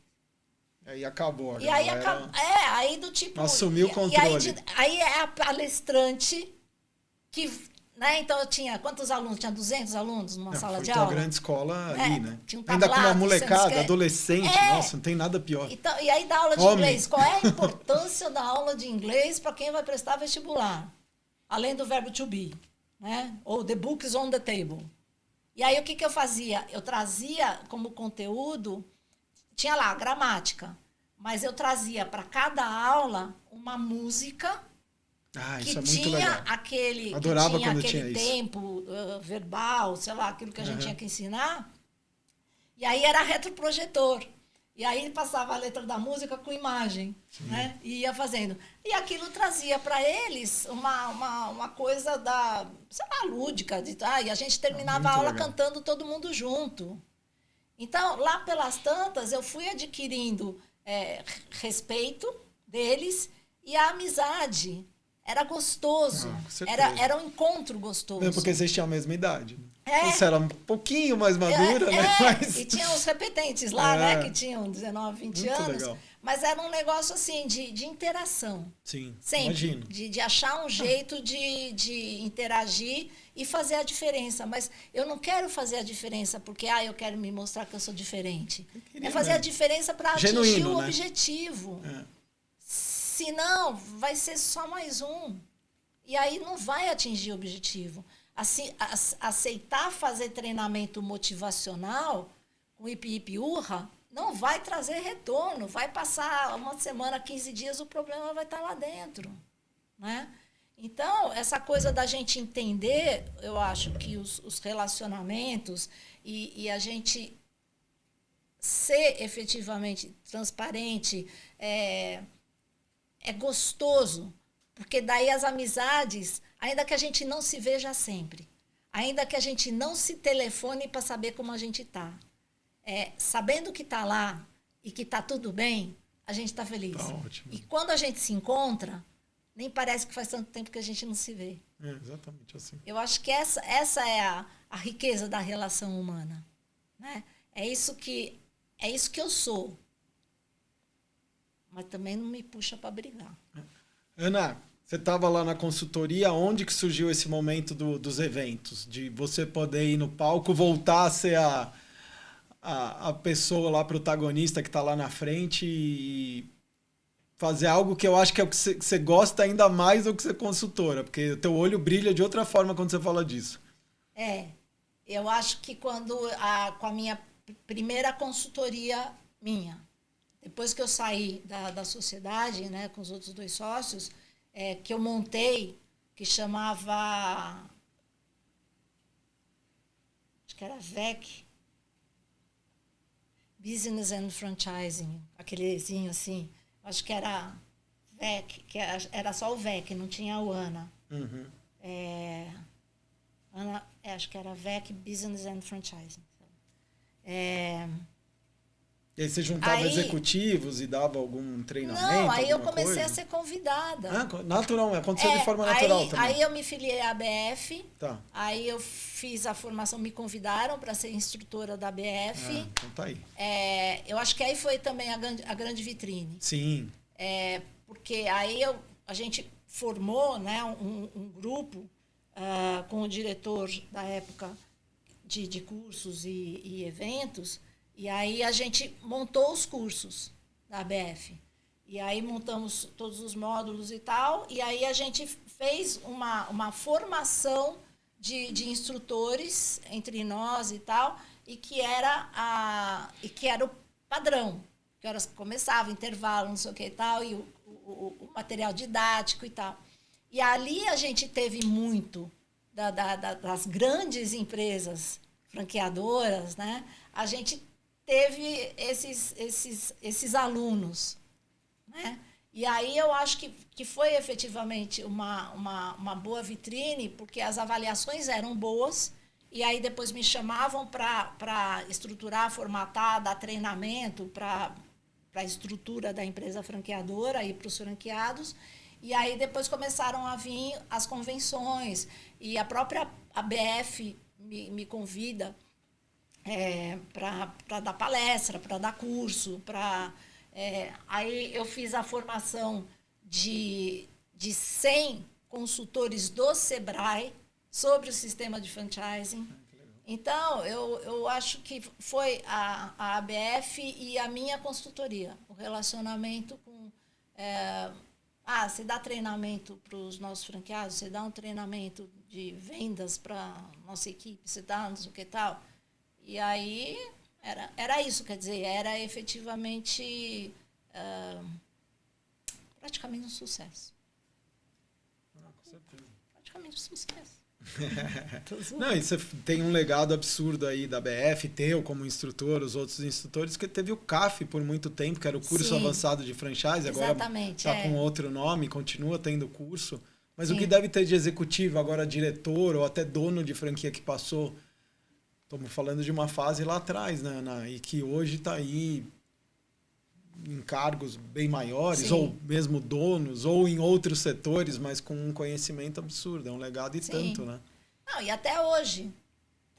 Aí acabou. E aí acabou. Aí do tipo. Assumiu o controle. Aí é a palestrante que. Né? Então eu tinha. Quantos alunos? Tinha 200 alunos numa sala de aula? Foi a grande escola ali, né? Tinha um ainda com uma molecada, que... adolescente. Nossa, não tem nada pior. Então, e aí da aula de inglês. Qual é a importância da aula de inglês para quem vai prestar vestibular? Além do verbo to be. Né? Ou the book is on the table. E aí o que eu fazia? Eu trazia como conteúdo. Tinha lá gramática, mas eu trazia para cada aula uma música que isso é muito tinha legal. Adorava quando tinha aquele tempo verbal, sei lá, aquilo que a gente tinha que ensinar. E aí era retroprojetor. E aí passava a letra da música com imagem, né? E ia fazendo. E aquilo trazia para eles uma coisa sei lá, lúdica. E a gente terminava a aula cantando todo mundo junto. Então, lá pelas tantas, eu fui adquirindo respeito deles e a amizade. Era gostoso. Era um encontro gostoso. Mesmo porque vocês tinham a mesma idade. Você era um pouquinho mais madura, né? E tinha os repetentes lá, né? Que tinham 19, 20 muito anos. Legal. Mas era um negócio, assim, de interação. Sim, sempre. Imagino. De achar um jeito de interagir e fazer a diferença. Mas eu não quero fazer a diferença porque eu quero me mostrar que eu sou diferente. É fazer a diferença para atingir o objetivo. Senão, vai ser só mais um. E aí não vai atingir o objetivo. Assim, aceitar fazer treinamento motivacional com ipi-ipi-urra não vai trazer retorno. Vai passar uma semana, 15 dias, o problema vai estar lá dentro. Né? Então, essa coisa da gente entender, eu acho que os relacionamentos e a gente ser efetivamente transparente é gostoso, porque daí as amizades, ainda que a gente não se veja sempre, ainda que a gente não se telefone para saber como a gente está, sabendo que está lá e que está tudo bem, a gente está feliz. Tá ótimo. E quando a gente se encontra, nem parece que faz tanto tempo que a gente não se vê. Exatamente assim. Eu acho que essa é a riqueza da relação humana. Né? É isso que eu sou. Mas também não me puxa para brigar. Ana, você estava lá na consultoria, onde que surgiu esse momento dos eventos? De você poder ir no palco, voltar a ser a pessoa lá, protagonista que está lá na frente e fazer algo que eu acho que é o que você gosta ainda mais do que ser consultora, porque o teu olho brilha de outra forma quando você fala disso. Eu acho que com a minha primeira consultoria minha, depois que eu saí da sociedade, né, com os outros 2 sócios, que eu montei, que chamava, acho que era VEC, Business and Franchising, aquelezinho assim, acho que era VEC, que era só o VEC, não tinha o ANA. Uhum. Acho que era VEC, Business and Franchising. E aí você juntava executivos e dava algum treinamento? Não, aí eu comecei coisa? a ser convidada. Naturalmente, aconteceu de forma natural também. Aí eu me filiei à ABF, Tá. aí eu fiz a formação, me convidaram para ser instrutora da ABF. Então tá aí. Eu acho que aí foi também a grande vitrine. Sim. Porque aí a gente formou, né, um grupo com o diretor da época de cursos e eventos, e aí a gente montou os cursos da ABF. E aí montamos todos os módulos e tal, e aí a gente fez uma formação de instrutores entre nós e tal, e que era o padrão, que horas começava, intervalo, não sei o que e tal, e o material didático e tal. E ali a gente teve muito das grandes empresas franqueadoras, né? A gente teve esses alunos, né? E aí eu acho que foi efetivamente uma boa vitrine, porque as avaliações eram boas, e aí depois me chamavam para estruturar, formatar, dar treinamento para a estrutura da empresa franqueadora e para os franqueados. E aí depois começaram a vir as convenções, e a própria ABF me convida para dar palestra, para dar curso, aí eu fiz a formação de 100 consultores do Sebrae sobre o sistema de franchising. Então, eu acho que foi a ABF e a minha consultoria, o relacionamento com... você dá treinamento para os nossos franqueados, você dá um treinamento de vendas para a nossa equipe, você dá não sei o que tal. E aí, era isso, quer dizer, era efetivamente praticamente um sucesso. Com certeza. Praticamente um sucesso. Não, e você tem um legado absurdo aí da BF, teu como instrutor, os outros instrutores, que teve o CAF por muito tempo, que era o curso avançado de franchise, agora está com outro nome, continua tendo curso. Mas o que deve ter de executivo, agora diretor ou até dono de franquia que passou, estamos falando de uma fase lá atrás, né, Ana? E que hoje está aí em cargos bem maiores, ou mesmo donos, ou em outros setores, mas com um conhecimento absurdo. É um legado e tanto, né? Não, e até hoje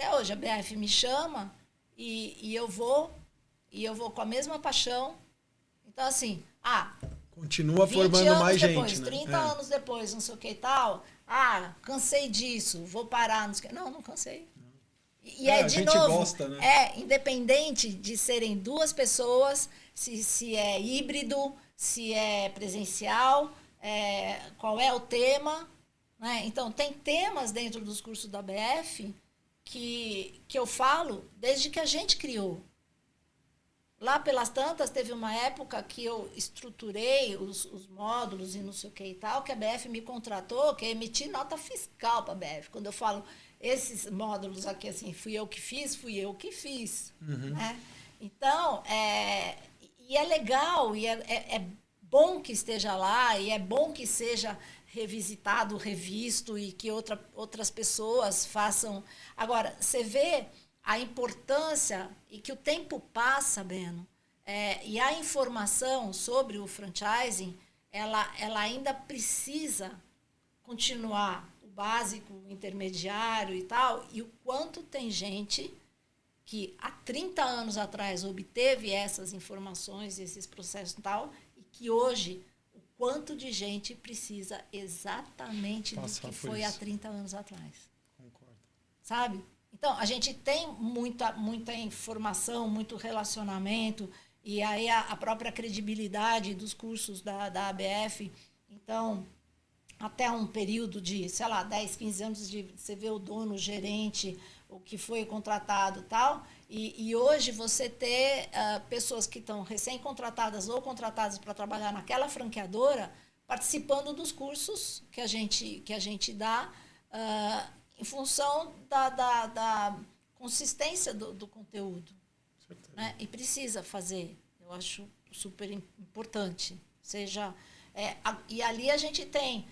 a BF me chama e eu vou com a mesma paixão. Então, assim, continua formando mais depois, gente, 30 né? anos depois, não sei o que e tal, cansei disso, vou parar, não sei o que. Não cansei. E a de gente novo, gosta, né? Independente de serem duas pessoas, se é híbrido, se é presencial, qual é o tema, né? Então, tem temas dentro dos cursos da BF que eu falo desde que a gente criou. Lá pelas tantas, teve uma época que eu estruturei os módulos e não sei o que e tal, que a BF me contratou, que eu emiti nota fiscal para a BF. Quando eu falo esses módulos aqui, assim, fui eu que fiz. Uhum. Né? Então, e é legal, e é bom que esteja lá, e é bom que seja revisitado, revisto, e que outras pessoas façam. Agora, você vê a importância e que o tempo passa, Beno, e a informação sobre o franchising, ela ainda precisa continuar o básico, o intermediário e tal, e o quanto tem gente que há 30 anos atrás obteve essas informações, esses processos e tal, e que hoje o quanto de gente precisa exatamente do que foi há 30 anos atrás. Concordo. Sabe? Então, a gente tem muita informação, muito relacionamento, e aí a própria credibilidade dos cursos da ABF. Então, até um período de, 10, 15 anos, de você ver o dono, o gerente, o que foi contratado e tal, e hoje você ter pessoas que estão recém-contratadas ou contratadas para trabalhar naquela franqueadora, participando dos cursos que a gente dá, em função da consistência do conteúdo. Né? E precisa fazer, eu acho super importante. E ali a gente tem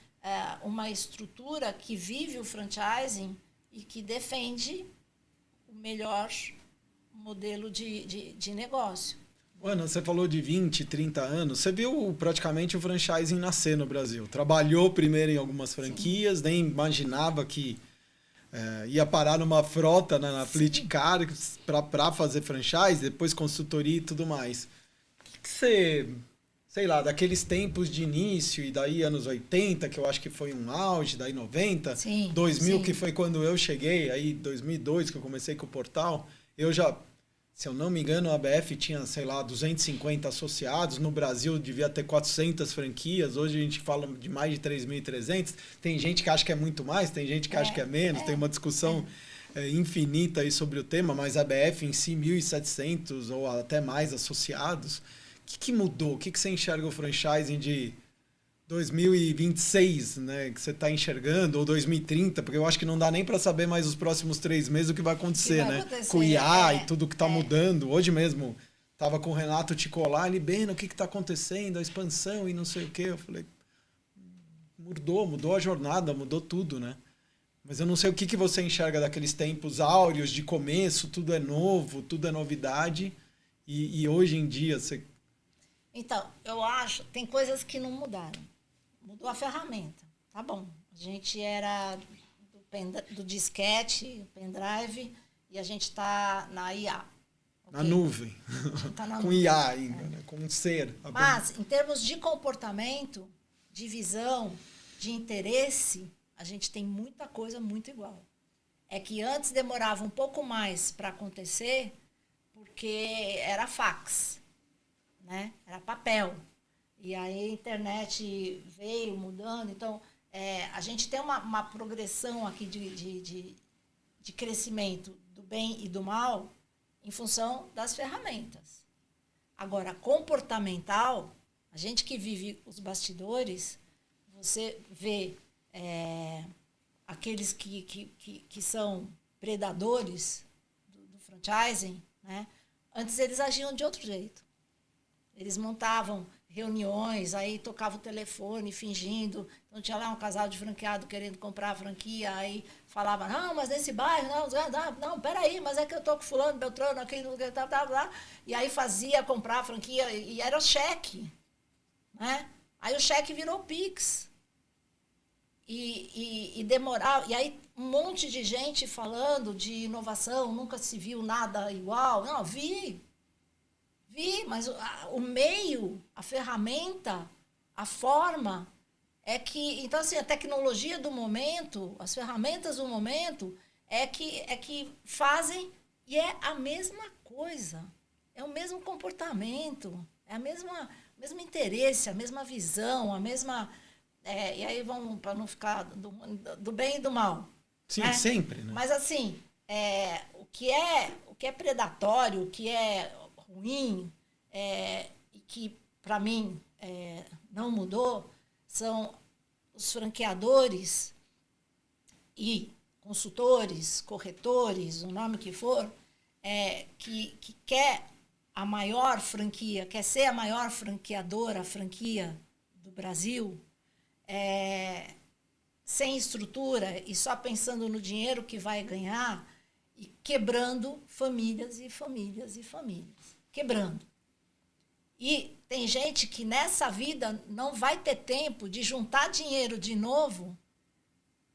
uma estrutura que vive o franchising e que defende o melhor modelo de negócio. Ana, você falou de 20, 30 anos. Você viu praticamente o franchising nascer no Brasil. Trabalhou primeiro em algumas franquias, nem imaginava que ia parar numa frota, né, na Flitcar para fazer franchise, depois consultoria e tudo mais. O que você, sei lá, daqueles tempos de início, e daí anos 80, que eu acho que foi um auge, daí 90, Sim, 2000, sim. que foi quando eu cheguei, aí 2002, que eu comecei com o portal, eu já, se eu não me engano, a ABF tinha, sei lá, 250 associados. No Brasil devia ter 400 franquias. Hoje a gente fala de mais de 3.300. Tem gente que acha que é muito mais, tem gente que acha que é menos. Tem uma discussão infinita aí sobre o tema, mas a ABF em si, 1.700 ou até mais associados. O que mudou? O que você enxerga o franchising de 2026, né, que você está enxergando, ou 2030, porque eu acho que não dá nem para saber mais os próximos 3 meses o que vai acontecer, né? Com o IA e tudo que está mudando. Hoje mesmo, estava com o Renato Ticolá, ele, Bena, o que está acontecendo? A expansão e não sei o quê. Eu falei, mudou a jornada, mudou tudo, né? Mas eu não sei o que você enxerga daqueles tempos áureos de começo, tudo é novo, tudo é novidade, e hoje em dia você... Então, eu acho, tem coisas que não mudaram. Mudou a ferramenta, tá bom. A gente era do disquete, pendrive, e a gente está na IA. Na nuvem. Tá na com nuvem. IA ainda, né? Com um ser. Mas, em termos de comportamento, de visão, de interesse, a gente tem muita coisa muito igual. É que antes demorava um pouco mais para acontecer, porque era fax, né? Era papel. E aí a internet veio mudando. Então, a gente tem uma progressão aqui de crescimento do bem e do mal em função das ferramentas. Agora, comportamental, a gente que vive os bastidores, você vê aqueles que são predadores do franchising, né? Antes eles agiam de outro jeito. Eles montavam reuniões, aí tocava o telefone fingindo. Então tinha lá um casal de franqueado querendo comprar a franquia, aí falava, não, mas nesse bairro, não, peraí, mas é que eu tô com fulano, Beltrano, aquele, blá. E aí fazia comprar a franquia, e era cheque, né? Aí o cheque virou Pix. E demorava, e aí um monte de gente falando de inovação, nunca se viu nada igual. Não, vi, mas o meio, a ferramenta, a forma é que... Então, assim, a tecnologia do momento, as ferramentas do momento é que fazem, e é a mesma coisa. É o mesmo comportamento, é o mesmo interesse, a mesma visão, a mesma... e aí vamos, para não ficar do bem e do mal. Sim, né? Sempre, né? Mas, assim, o que é predatório, o que é ruim, e que, para mim, não mudou, são os franqueadores e consultores, corretores, o nome que for, que quer a maior franquia, quer ser a maior franqueadora, franquia do Brasil, sem estrutura e só pensando no dinheiro que vai ganhar e quebrando famílias e famílias e famílias. Quebrando. E tem gente que nessa vida não vai ter tempo de juntar dinheiro de novo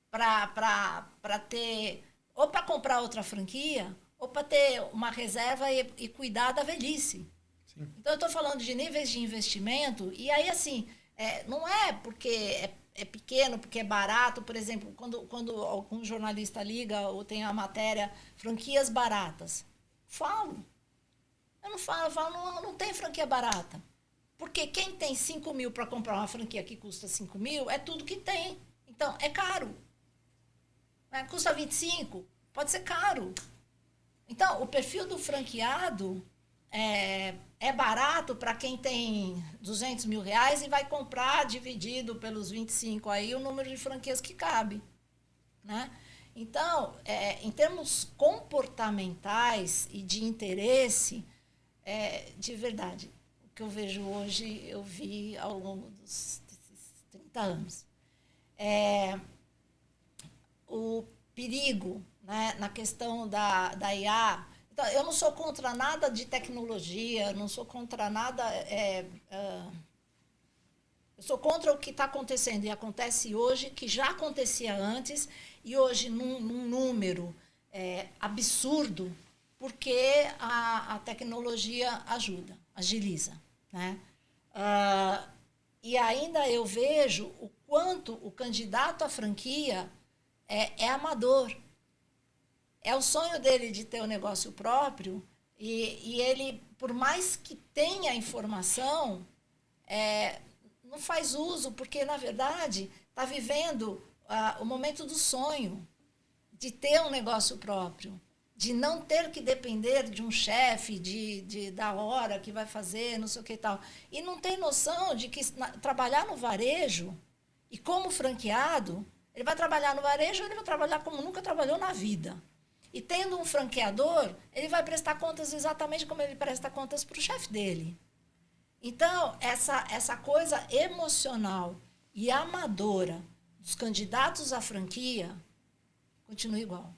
para ter, ou para comprar outra franquia, ou para ter uma reserva e cuidar da velhice. Sim. Então, eu estou falando de níveis de investimento, e aí, assim, não é porque é pequeno, porque é barato. Por exemplo, quando algum jornalista liga ou tem a matéria, franquias baratas, eu falo, não tem franquia barata. Porque quem tem 5 mil para comprar uma franquia que custa 5 mil, é tudo que tem. Então, é caro. Custa 25, pode ser caro. Então, o perfil do franqueado é barato para quem tem 200 mil reais e vai comprar, dividido pelos 25 aí, o número de franquias que cabe. Né? Então, em termos comportamentais e de interesse, de verdade, o que eu vejo hoje, eu vi ao longo desses 30 anos. O perigo, né, na questão da IA, Então, eu não sou contra nada de tecnologia, não sou contra nada... eu sou contra o que está acontecendo e acontece hoje, que já acontecia antes, e hoje num número absurdo, porque a tecnologia ajuda, agiliza. Né? E ainda eu vejo o quanto o candidato à franquia é amador. É o sonho dele de ter um negócio próprio, e ele, por mais que tenha informação, não faz uso, porque, na verdade, está vivendo o momento do sonho, de ter um negócio próprio, de não ter que depender de um chefe, da hora que vai fazer, não sei o que e tal. E não tem noção de que trabalhar no varejo, e como franqueado, ele vai trabalhar no varejo, ele vai trabalhar como nunca trabalhou na vida. E tendo um franqueador, ele vai prestar contas exatamente como ele presta contas para o chefe dele. Então, essa coisa emocional e amadora dos candidatos à franquia continua igual.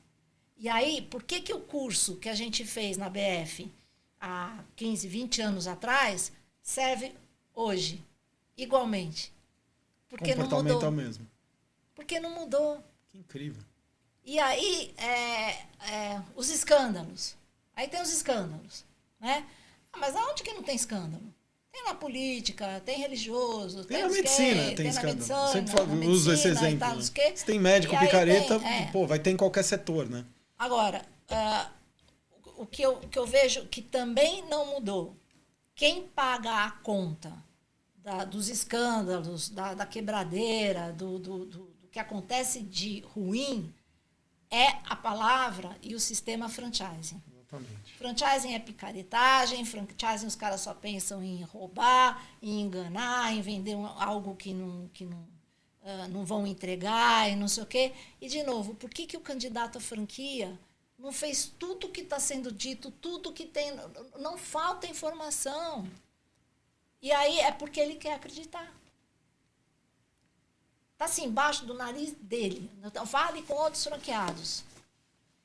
E aí, por que o curso que a gente fez na BF há 15, 20 anos atrás serve hoje igualmente? Porque não mudou. Comportamental mesmo. Porque não mudou. Que incrível. E aí, os escândalos. Aí tem os escândalos. Né? Mas aonde que não tem escândalo? Tem na política, tem religioso, tem na medicina, tem escândalo. Medicina, sempre uso esse exemplo. Tal, né? Se tem médico picareta, vai ter em qualquer setor, né? Agora, o que eu vejo que também não mudou, quem paga a conta dos escândalos, da quebradeira, do que acontece de ruim, é a palavra e o sistema franchising. Exatamente. Franchising é picaretagem, franchising os caras só pensam em roubar, em enganar, em vender algo que não vão entregar e não sei o quê. E, de novo, por que o candidato à franquia não fez tudo o que está sendo dito, tudo que tem... Não falta informação. E aí é porque ele quer acreditar. Está assim, embaixo do nariz dele. Então, fale com outros franqueados.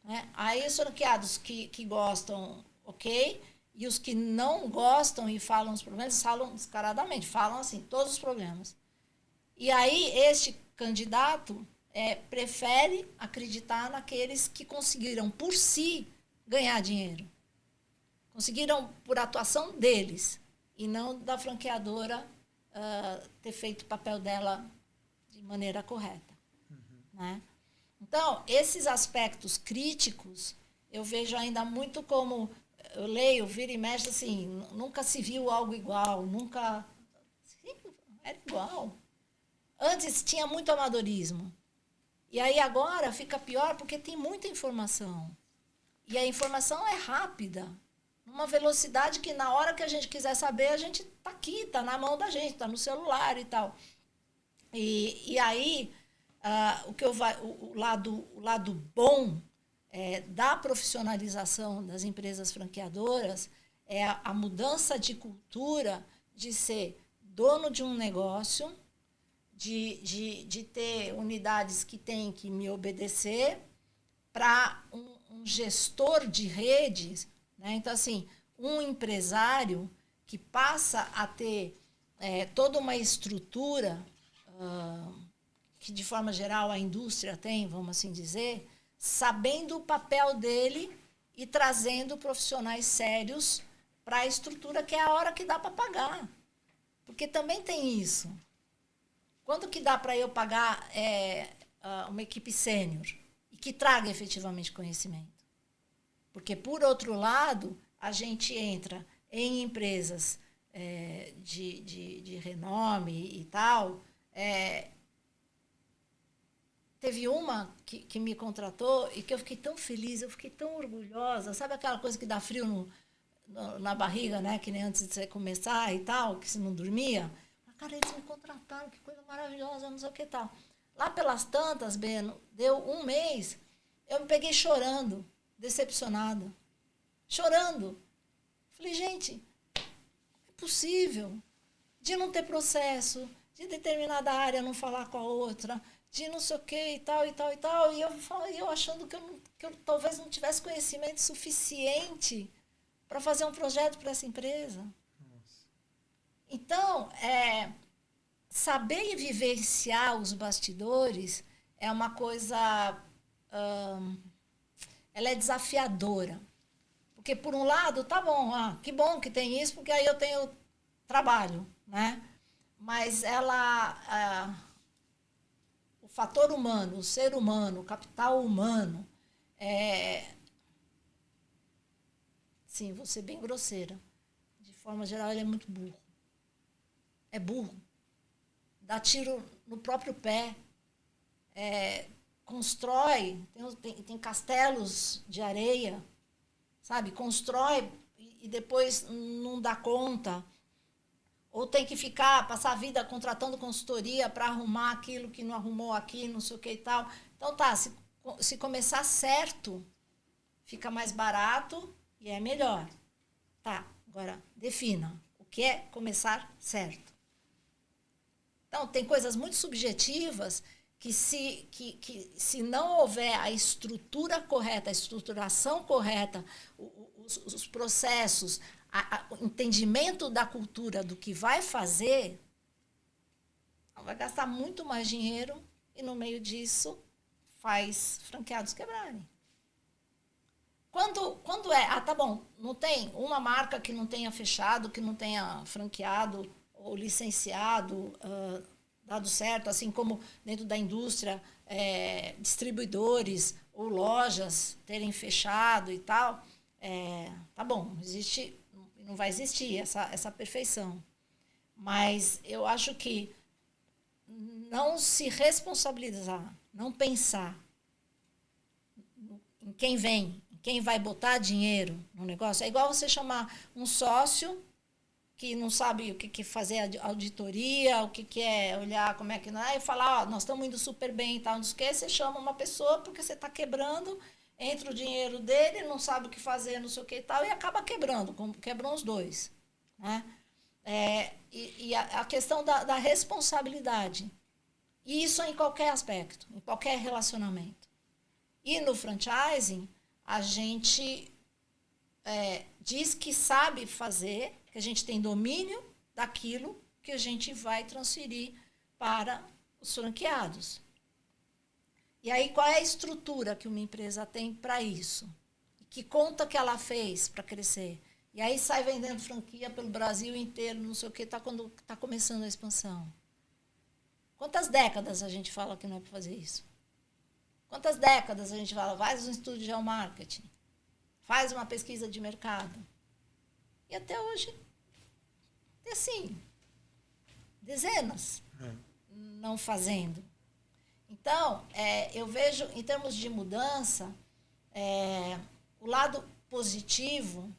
Né? Aí os franqueados que gostam, ok, e os que não gostam e falam os problemas, falam descaradamente, falam assim, todos os problemas. E aí este candidato prefere acreditar naqueles que conseguiram, por si, ganhar dinheiro. Conseguiram por atuação deles, e não da franqueadora ter feito o papel dela de maneira correta. Né? Então, esses aspectos críticos, eu vejo ainda muito como... Eu leio, vira e mexe, assim, nunca se viu algo igual, nunca... Sim, era igual. Antes tinha muito amadorismo. E aí agora fica pior porque tem muita informação. E a informação é rápida, numa velocidade que na hora que a gente quiser saber, a gente está aqui, está na mão da gente, está no celular e tal. E aí, o lado bom da profissionalização das empresas franqueadoras é a mudança de cultura de ser dono de um negócio, de ter unidades que têm que me obedecer, para um gestor de redes. Né? Então, assim, um empresário que passa a ter toda uma estrutura que, de forma geral, a indústria tem, vamos assim dizer, sabendo o papel dele e trazendo profissionais sérios para a estrutura, que é a hora que dá para pagar. Porque também tem isso. Quanto que dá para eu pagar uma equipe sênior e que traga efetivamente conhecimento? Porque, por outro lado, a gente entra em empresas de renome e tal. Teve uma que me contratou e que eu fiquei tão feliz, eu fiquei tão orgulhosa. Sabe aquela coisa que dá frio na barriga, né? Que nem antes de você começar e tal, que você não dormia? Cara, eles me contrataram, que coisa maravilhosa, não sei o que tal. Lá pelas tantas, Beno, deu um mês, eu me peguei chorando, decepcionada. Chorando. Falei, gente, é possível de não ter processo, de determinada área não falar com a outra, de não sei o que e tal, e tal, e tal. E eu achando que eu talvez não tivesse conhecimento suficiente para fazer um projeto para essa empresa. Nossa. Então, saber vivenciar os bastidores é uma coisa... ela é desafiadora. Porque, por um lado, tá bom, que bom que tem isso, porque aí eu tenho trabalho, né? Mas o fator humano, o ser humano, o capital humano, sim, vou ser bem grosseira. De forma geral, ele é muito burro. É burro. Dá tiro no próprio pé. Constrói, tem castelos de areia, sabe? Constrói e depois não dá conta. Ou tem que passar a vida contratando consultoria para arrumar aquilo que não arrumou aqui, não sei o que e tal. Então, se começar certo, fica mais barato e é melhor. Tá, agora, defina o que é começar certo. Então, tem coisas muito subjetivas que se não houver a estrutura correta, a estruturação correta, os processos, o entendimento da cultura do que vai fazer, vai gastar muito mais dinheiro e, no meio disso, faz franqueados quebrarem. Quando tá bom, não tem uma marca que não tenha fechado, que não tenha franqueado ou licenciado, dado certo, assim como dentro da indústria, distribuidores ou lojas terem fechado e tal, tá bom, não vai existir essa perfeição. Mas eu acho que não se responsabilizar, não pensar em quem vem, em quem vai botar dinheiro no negócio, é igual você chamar um sócio que não sabe o que fazer auditoria, o que é olhar como é que não é, e falar, nós estamos indo super bem e tal, não sei o que, você chama uma pessoa porque você está quebrando, entra o dinheiro dele, não sabe o que fazer, não sei o que e tal, e acaba quebrando, quebram os dois. Né? E a questão da responsabilidade. E isso em qualquer aspecto, em qualquer relacionamento. E no franchising, a gente diz que sabe fazer, que a gente tem domínio daquilo que a gente vai transferir para os franqueados. E aí, qual é a estrutura que uma empresa tem para isso? Que conta que ela fez para crescer? E aí sai vendendo franquia pelo Brasil inteiro, não sei o que, quando está começando a expansão. Quantas décadas a gente fala que não é para fazer isso? Quantas décadas a gente fala, faz um estudo de geomarketing, faz uma pesquisa de mercado. E até hoje, assim, dezenas não fazendo. Então, eu vejo, em termos de mudança, o lado positivo...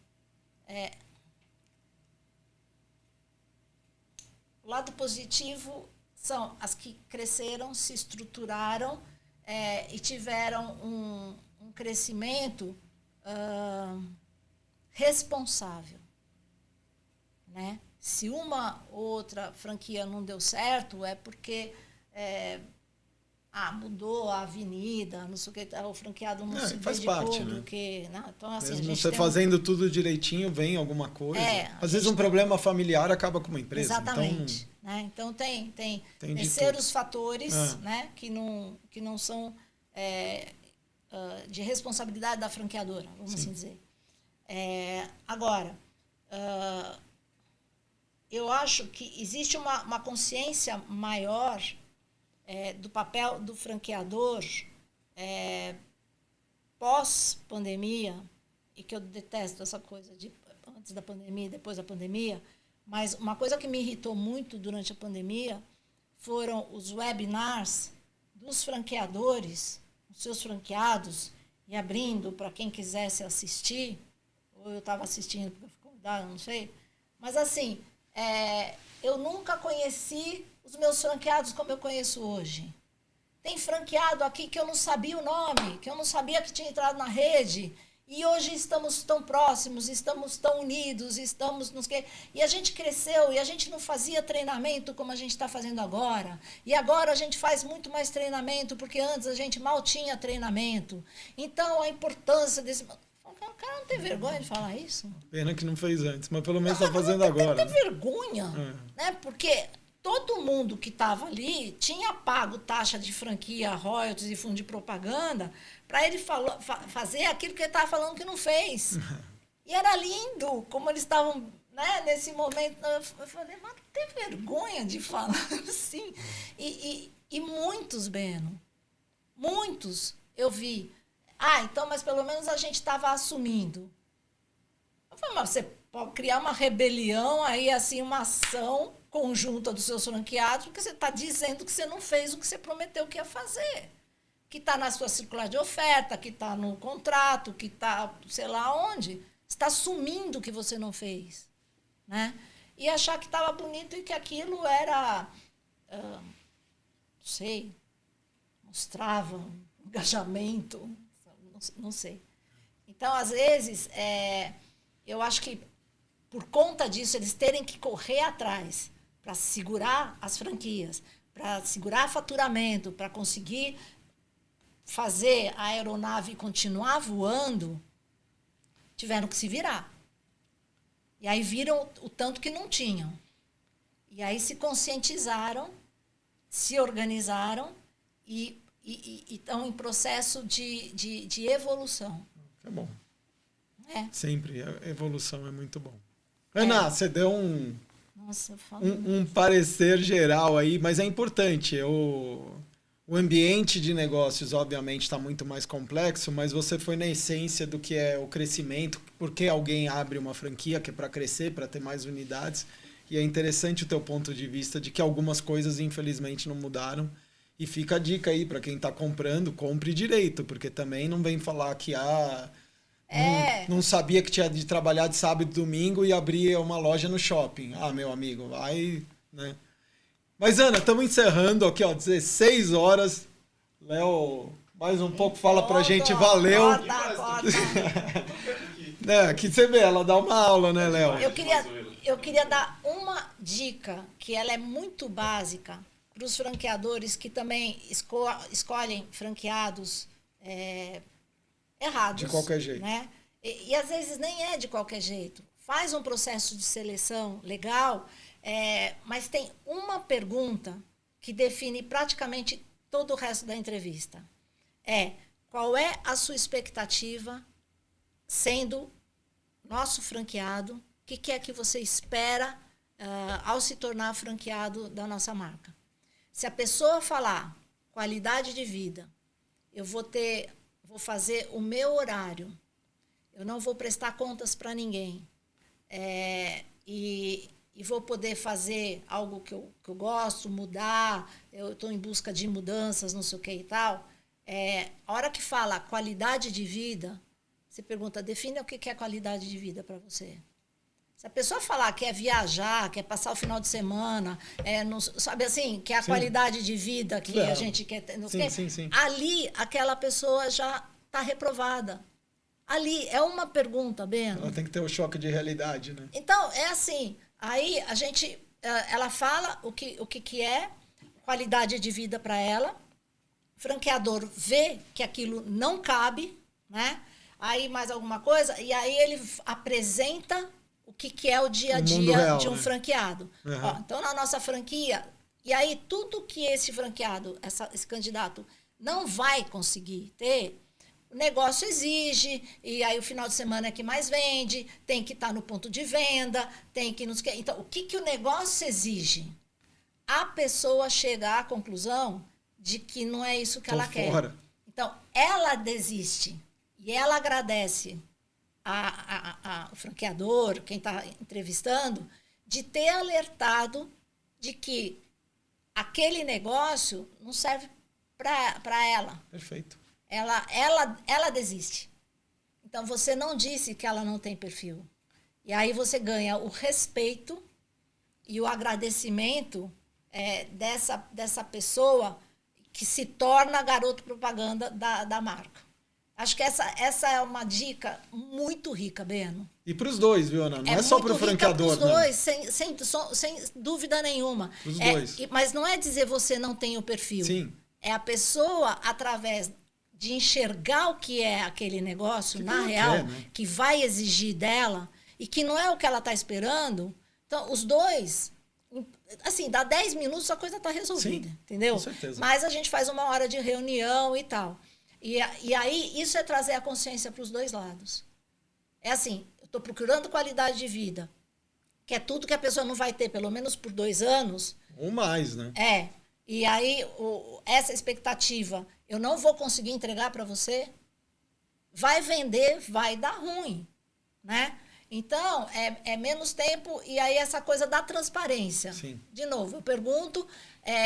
o lado positivo são as que cresceram, se estruturaram e tiveram um crescimento responsável. Né? Se uma ou outra franquia não deu certo, é porque mudou a avenida, não sei o que, o franqueado não se faz parte, né? Então, assim, mesmo você fazendo tudo direitinho, vem alguma coisa. Às vezes um problema familiar acaba com uma empresa. Exatamente. Então, né? Então tem terceiros fatores né? que não são de responsabilidade da franqueadora, vamos assim dizer. Agora, eu acho que existe uma consciência maior do papel do franqueador pós-pandemia, e que eu detesto essa coisa de antes da pandemia e depois da pandemia, mas uma coisa que me irritou muito durante a pandemia foram os webinars dos franqueadores, os seus franqueados, e abrindo para quem quisesse assistir, ou eu estava assistindo porque eu fui convidada, não sei, mas assim, eu nunca conheci os meus franqueados como eu conheço hoje. Tem franqueado aqui que eu não sabia o nome, que eu não sabia que tinha entrado na rede, E hoje estamos tão próximos, estamos tão unidos, e a gente cresceu, e a gente não fazia treinamento como a gente está fazendo agora. E agora a gente faz muito mais treinamento, porque antes a gente mal tinha treinamento. Então, a importância desse... O cara não tem vergonha de falar isso? Pena que não fez antes, mas pelo menos está fazendo agora. Tem que ter vergonha, né? Porque todo mundo que estava ali tinha pago taxa de franquia, royalties e fundo de propaganda para ele fazer aquilo que ele estava falando que não fez. E era lindo como eles estavam, né, nesse momento. Eu falei, mas não tem vergonha de falar assim. E muitos, Beno, muitos eu vi. Então, mas pelo menos a gente estava assumindo. Eu falei, mas você pode criar uma rebelião, aí assim, uma ação conjunta dos seus franqueados, porque você está dizendo que você não fez o que você prometeu que ia fazer. Que está na sua circular de oferta, que está no contrato, que está sei lá onde. Você está assumindo que você não fez. Né? E achar que estava bonito e que aquilo era, não sei, mostrava um engajamento, não sei. Então, às vezes, eu acho que, por conta disso, eles terem que correr atrás para segurar as franquias, para segurar faturamento, para conseguir fazer a aeronave continuar voando, tiveram que se virar. E aí viram o tanto que não tinham. E aí se conscientizaram, se organizaram e estão em processo de evolução. É bom. Sempre. A evolução é muito bom. Ana, você deu um parecer geral aí, mas é importante. O ambiente de negócios, obviamente, está muito mais complexo, mas você foi na essência do que é o crescimento, porque alguém abre uma franquia que é para crescer, para ter mais unidades. E é interessante o teu ponto de vista de que algumas coisas, infelizmente, não mudaram. E fica a dica aí para quem está comprando, compre direito, porque também não vem falar que não sabia que tinha de trabalhar de sábado e domingo e abrir uma loja no shopping. Meu amigo, vai, né? Mas, Ana, estamos encerrando aqui, 16 horas. Léo, mais um pouco, fala pra gente, valeu. Aqui você vê, ela dá uma aula, né, Léo? Eu queria dar uma dica, que ela é muito básica, para os franqueadores que também escolhem franqueados errados. De qualquer jeito. Né? E às vezes nem é de qualquer jeito. Faz um processo de seleção legal, mas tem uma pergunta que define praticamente todo o resto da entrevista. Qual é a sua expectativa sendo nosso franqueado? O que é que você espera ao se tornar franqueado da nossa marca? Se a pessoa falar qualidade de vida, eu vou fazer o meu horário, eu não vou prestar contas para ninguém, e vou poder fazer algo que eu gosto, mudar, eu estou em busca de mudanças, não sei o que e tal. A hora que fala qualidade de vida, você pergunta, define o que é qualidade de vida para você. Se a pessoa falar que é viajar, quer passar o final de semana, não, sabe assim, que é a qualidade de vida que a gente quer ter, sim. Ali aquela pessoa já está reprovada. Ali é uma pergunta, Beno. Ela tem que ter um choque de realidade, né? Então, é assim, aí ela fala o que é qualidade de vida para ela, o franqueador vê que aquilo não cabe, né? Aí mais alguma coisa, e aí ele apresenta o que é o dia a dia real, de um né? franqueado. Uhum. Então, na nossa franquia, e aí tudo que esse franqueado, esse candidato, não vai conseguir ter, o negócio exige, e aí o final de semana é que mais vende, tem que estar no ponto de venda, tem que... Então, o que o negócio exige? A pessoa chega à conclusão de que não é isso que ela quer. Então, ela desiste e ela agradece o franqueador, quem está entrevistando, de ter alertado de que aquele negócio não serve para ela. Perfeito. Ela desiste. Então, você não disse que ela não tem perfil. E aí você ganha o respeito e o agradecimento dessa pessoa que se torna garoto propaganda da marca. Acho que essa é uma dica muito rica, Beno. E para os dois, viu, Ana? Não é só para o franqueador, não. Para os dois, sem dúvida nenhuma. Para os dois. Mas não é dizer você não tem o perfil. Sim. É a pessoa, através de enxergar o que é aquele negócio, na real, né? que vai exigir dela, e que não é o que ela está esperando. Então, os dois... Assim, dá 10 minutos, a coisa está resolvida. Sim, entendeu? Com certeza. Mas a gente faz 1 hora de reunião e tal. E aí, isso é trazer a consciência para os dois lados. É assim, eu estou procurando qualidade de vida, que é tudo que a pessoa não vai ter, pelo menos por 2 anos. Ou mais, né? E aí, essa expectativa, eu não vou conseguir entregar para você, vai vender, vai dar ruim, né? Então, é menos tempo, e aí essa coisa da transparência. Sim. De novo, eu pergunto,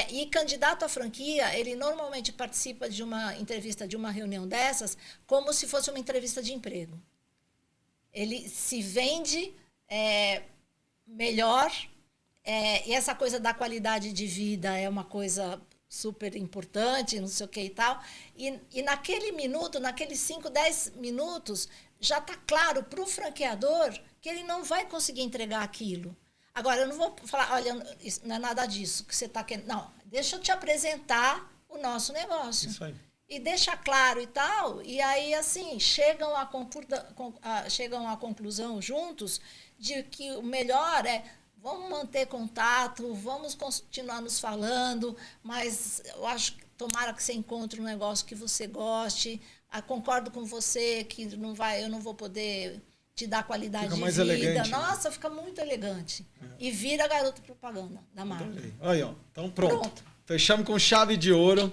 e candidato à franquia, ele normalmente participa de uma entrevista, de uma reunião dessas, como se fosse uma entrevista de emprego. Ele se vende melhor, e essa coisa da qualidade de vida é uma coisa super importante, não sei o que e tal. E naquele minuto, naqueles 5, 10 minutos, já está claro para o franqueador que ele não vai conseguir entregar aquilo. Agora, eu não vou falar, olha, isso não é nada disso que você está querendo. Não, deixa eu te apresentar o nosso negócio. Isso aí. E deixa claro e tal. E aí, assim, chegam à conclusão juntos de que o melhor é... Vamos manter contato, vamos continuar nos falando, mas eu acho que tomara que você encontre um negócio que você goste. Concordo com você que eu não vou poder te dar qualidade fica de mais vida. Elegante, Nossa, fica muito elegante. E vira garota propaganda da marca. Aí, ó. Então pronto. Fechamos com chave de ouro.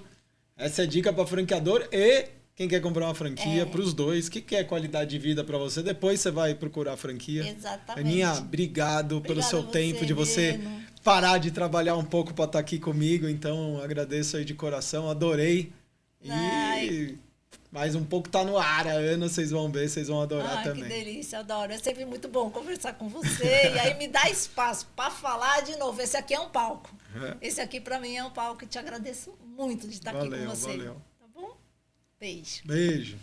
Essa é a dica para franqueador e quem quer comprar uma franquia, para os dois, que quer qualidade de vida para você, depois você vai procurar a franquia. Exatamente. Aninha, obrigado pelo seu tempo, de você Beno. parar de trabalhar um pouco para estar aqui comigo. Então, agradeço aí de coração, adorei. E mais um pouco tá no ar, a Ana, vocês vão ver, vocês vão adorar também. Que delícia, adoro. É sempre muito bom conversar com você. E aí me dá espaço para falar de novo. Esse aqui é um palco. Esse aqui, para mim, é um palco. E te agradeço muito de estar aqui com você. Valeu. Beijo. Beijo.